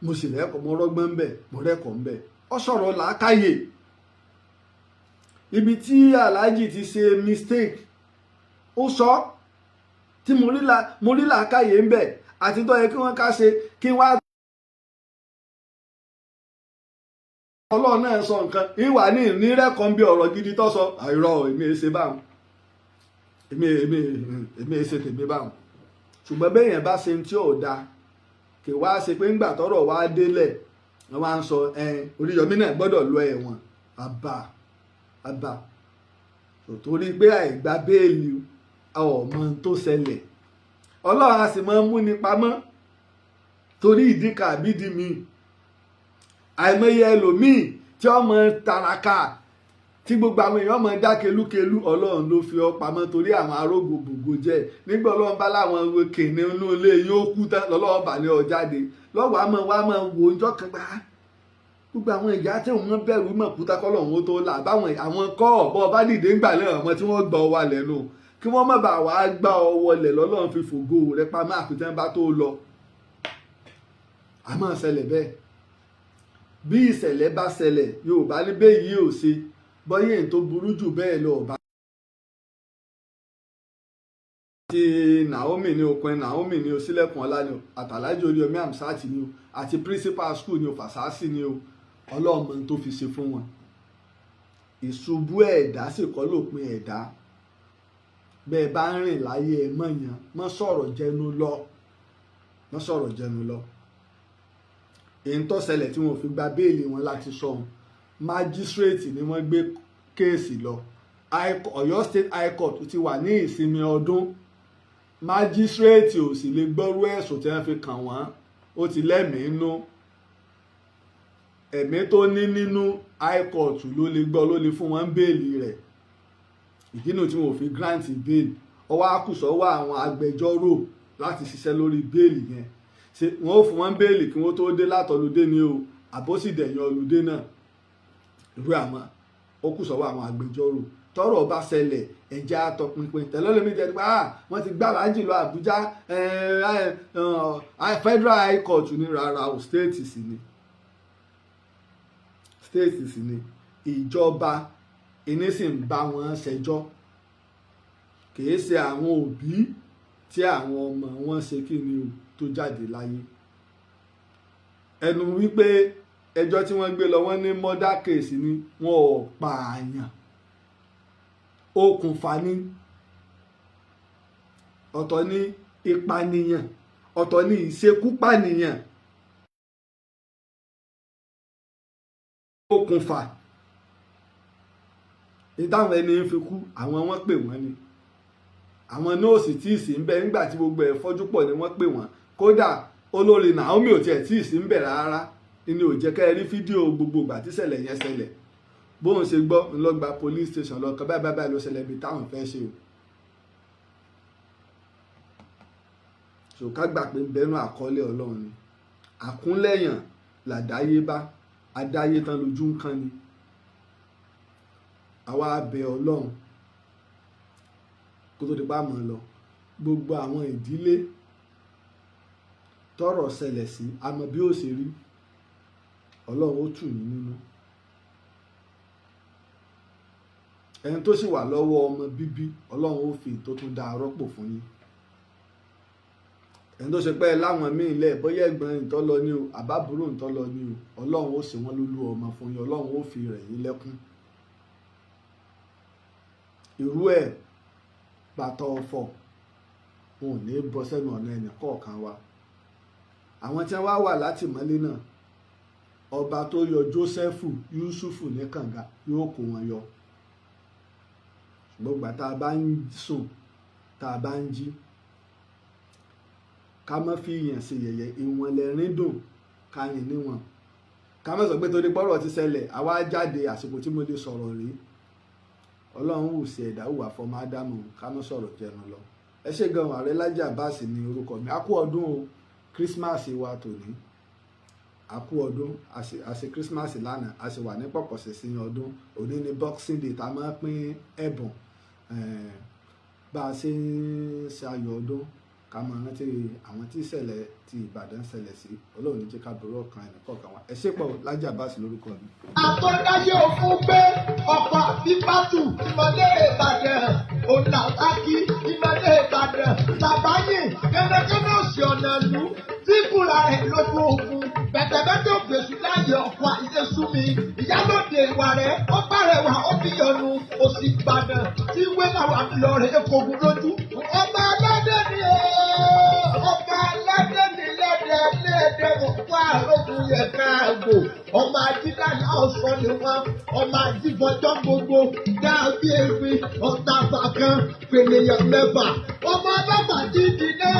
mo sì rẹ́kọ̀ọ́ mo rọ́gbọ́n ńbẹ̀ mo rẹ́kọ̀ọ́ ńbẹ̀ ọ sọ̀rọ̀ làákàyè ibi tí aláàjì ti ṣe mistake ó sọ tí mo rí làákàyè ń bẹ̀ àti tó yẹ kí wọ́n ká ṣe kí wọ́n á. Ọlọ́run náà sọ nǹkan ìwà ní ìrẹ́kọ̀ọ́ bí ọ̀rọ̀ gidi tó sọ àìrọ̀ èmi ẹ ṣe báwọn èmi ẹ ṣe tèmi báwọn ṣùgbọ́n béèyàn bá ṣe tí ò dáa kì wá ṣe pé ńgbà tọ́rọ̀ wá délẹ̀ wọ́n wá ń sọ Oríyọmí náà gbọ́dọ̀ lọ ẹ̀wọ̀n àbá torí pé àìgbà béèlì ọmọ tó ṣẹlẹ̀ Ọlọ́run a sì máa ń múni pamọ́ torí ìdí kan àbí ìdí mi àìmọye ẹlòmíì tí ọmọ taraka tí gbogbo àwọn èèyàn mọ̀ dá kelúkelú ọlọ́run ló fi ọ́ pamọ́ torí àwọn arógbò gbogbo jẹ́ nígbà ọlọ́run bá láwọn kìnìún inú ilé yóò kú tán lọ́lọ́run bá ní ọ jáde lọ́wọ́ àmọ́ wa máa wo ọjọ́ kan gbá gbogbo àwọn ìyá tí wọ́n bẹ̀rù mọ̀ kúta kọ́lọ́run ó tó là báwọn àwọn kọ́ ọ̀bọ bá dìde ńgbà náà àwọn tí wọ́n gbọ́ wa lẹ́nu kí wọ́n má bàa wá gbá ọ wọlé lọ́lọ́run fi fògo rẹ pamọ́ àfitán bá tó lọ àmọ́ ṣẹlẹ̀ bẹ́ẹ̀ bí ìṣẹ̀lẹ̀ bá ṣẹlẹ̀ Yorùbá ní bẹ́ẹ̀ yìí ò ṣe bọ́yẹ̀ tó burú jù bẹ́ẹ̀ lọ ọ̀bá. àti Naomi ni okùnrin Naomi ni o sílẹ̀kùn ọlá ni o àtàlájì Oriyomi Hamzat ni o àti principal school ni o fàṣásì ni o ọlọ́mọ tó fi ṣe fún wọn. ìṣubú ẹ̀dá sì kọ́ lópin ẹ̀dá bẹ́ẹ̀ bá ń rìn láyé ẹ mọ̀yàn mọ́ sọ̀rọ̀ jẹnu lọ mọ́ sọ̀rọ̀ jẹnu lọ. èyí tó ṣẹlẹ̀ tí wọ́n fi gba béèlì wọn láti sọ̀hún Magistrate ni wọ́n gbé kéèsì lọ Ọ̀yọ́ State High Court ti wà ní ìsinmi ọdún Magistrate ò sì lè gbọ́rú ẹ̀sùn tí wọ́n fi kàn wọ́n ó ti lẹ́mìí nú ẹ̀mí tó ní nínú High Court ló lè gbọ́ ló lè fún wọn béèlì rẹ̀ ìdínú tí wọn ò fi grant bail ọwọ́ àkùsọ́wọ́ àwọn agbẹjọ́rò láti ṣiṣẹ́ lórí béèlì yẹn wọn ò fún wọn béèlì kí wọ́n tó dé látọlùdé ni o àbósìdẹ̀yìn ọlùdé náà ìwé àmọ́ ó kù sọ́wọ́ àwọn agbẹjọ́rò tọ́rọ̀ bá ṣẹlẹ̀ ẹ̀jẹ̀ àtọpinpin tẹ̀lọ́lẹ́mí jẹ́ pé wọ́n ti gbára jì lọ Àbújá Federal High Court ní rárá o state sì ni ìjọba iní sì ń bá wọn ṣẹjọ́ kìí ṣe àwọn òbí tí àwọn ọmọ wọn ṣe kí ni o tó jáde láyé ẹnu wípé ẹjọ́ tí wọ́n gbé lọ wọ́n ní murder case ni wọn ò pààyàn okùnfà ni ọ̀tọ̀ ní ìpànìyàn ọ̀tọ̀ ní ìṣekúpànìyàn okùnfà ìdáhùn ẹni ń fi kú àwọn wọ́n pè wọ́n ni àwọn nọ́ọ̀sì tí ì sí ń bẹ nígbà tí gbogbo ẹ̀ fọ́jú pọ̀ ni wọ́n pè wọ́n kódà olórí Naomi ò tiẹ̀ tí ì sí ń bẹ rárá ni ò jẹ́ ká ẹ rí fídíò gbogbo ìgbà tí ṣẹlẹ̀ yẹn ṣẹlẹ̀ bóun ṣe gbọ́ ńlọgba police station lọ kan báyìí ló ṣẹlẹ̀ bí táwọn fẹ́ ṣe o. ṣòká gbà pé bẹ́ẹ̀nu àkọọ́lẹ̀ Ọlọ́run ni àkúnlẹ̀yàn làdáyébá adáyé tán lójú ń kán ni àwa abẹ Ọlọ́run kó tó di pa mọ́ lọ gbogbo àwọn ìdílé tọ́rọ̀ ṣẹlẹ̀ sí àmọ́ bí ó ṣe rí Ọlọ́run ó tù yín nínú ẹni tó sì wà lọ́wọ́ ọmọ bíbí Ọlọ́run ó fi tó tún dá rọ́pò fún yín ẹni tó ṣe pé láwọn míì lẹ̀ bóyá ẹ̀gbọ́n ìtọ́ lọ ní o àbábúrò ìtọ́ lọ ní o Ọlọ́run ó ṣe wọ́n lólú ọmọ fún yín Ọlọ́run ó fi rẹ̀ yín lẹ́kún irú ẹ̀ bàtọ̀ ọ̀fọ̀ wọn ò ní bọ́ sẹ́nu ọ̀nà ẹnì kọ̀ọ̀kan wa àwọn tí wọ́n wà látìmọ́lé náà ọba tó yọ Jósẹ́fù Yúsúfù ní kànga yóò kó wọn yọ ṣùgbọ́n gbà tá a bá ń sùn tá a bá ń jí ká má fi yàn ṣe yẹ̀yẹ́ ìwọ̀n lẹ́rìn dùn ká rìn níwọ̀n ká má sọ pé torí pọ́rọ̀ ti ṣẹlẹ̀ àwa jáde àsìkò tí mo lè sọ̀rọ̀ rí Ọlọ́run wù sí ẹ̀dá wùwà fọmọ Ádámù ká má sọ̀rọ̀ jẹnu lọ ẹ ṣé gan Ààrẹ Laji Abbas ní orúkọ mi a kú ọdún o Christmas wa tòní a kú ọdún a ṣe Christmas lánàá a sì wà ní pọ̀pọ̀ṣẹ̀ sí ọdún òní ní Boxing Day tá a máa pín ẹ̀bùn bá a ṣe ń ṣe ayọ̀ ọdún ká máa rántí àwọn tí ìṣẹ̀lẹ̀ ti Ìbàdàn ṣẹlẹ̀ sí Ọlọ́run ní jẹ́ ká burú ọkàn ẹnì kọ̀ọ̀kan wa ẹ ṣé pọ̀ Laji Abbas lórúkọ mi. àtọ́dáyé òfin gbé ọkọ̀ bíbátù ìmọ̀lẹ́ Ìbàdàn ònàtàkì ìmọ̀lẹ́ Ìbàdàn làbáyé kẹ́lẹ́kẹ́lẹ́ òsì ọ̀nà ìlú tí kúra rẹ̀ lójú ogun bẹ̀tẹ̀bẹ̀tẹ̀ òfèsù láyé ọ̀pọ̀ àìsèsú mi ìyálòdè ìwà rẹ̀ ó bàrẹ̀ wà ó fi yọnu òsì Ìbàdàn tí wé làwọn àbílọ̀ rẹ̀ ekogun lójú ọba aládé ni ọba aládé ni lẹ́dẹ̀ẹ́dẹ́ òkú àrògùn yẹn káàgò ọmọ ajídáná ọ̀sán ni wọ́n ọmọ ajíbọjọ́ gbogbo dábí ewì ọ̀tá àbàkan pènìyàn mẹ́fà ọmọ ọlọ́pàá dídì náà.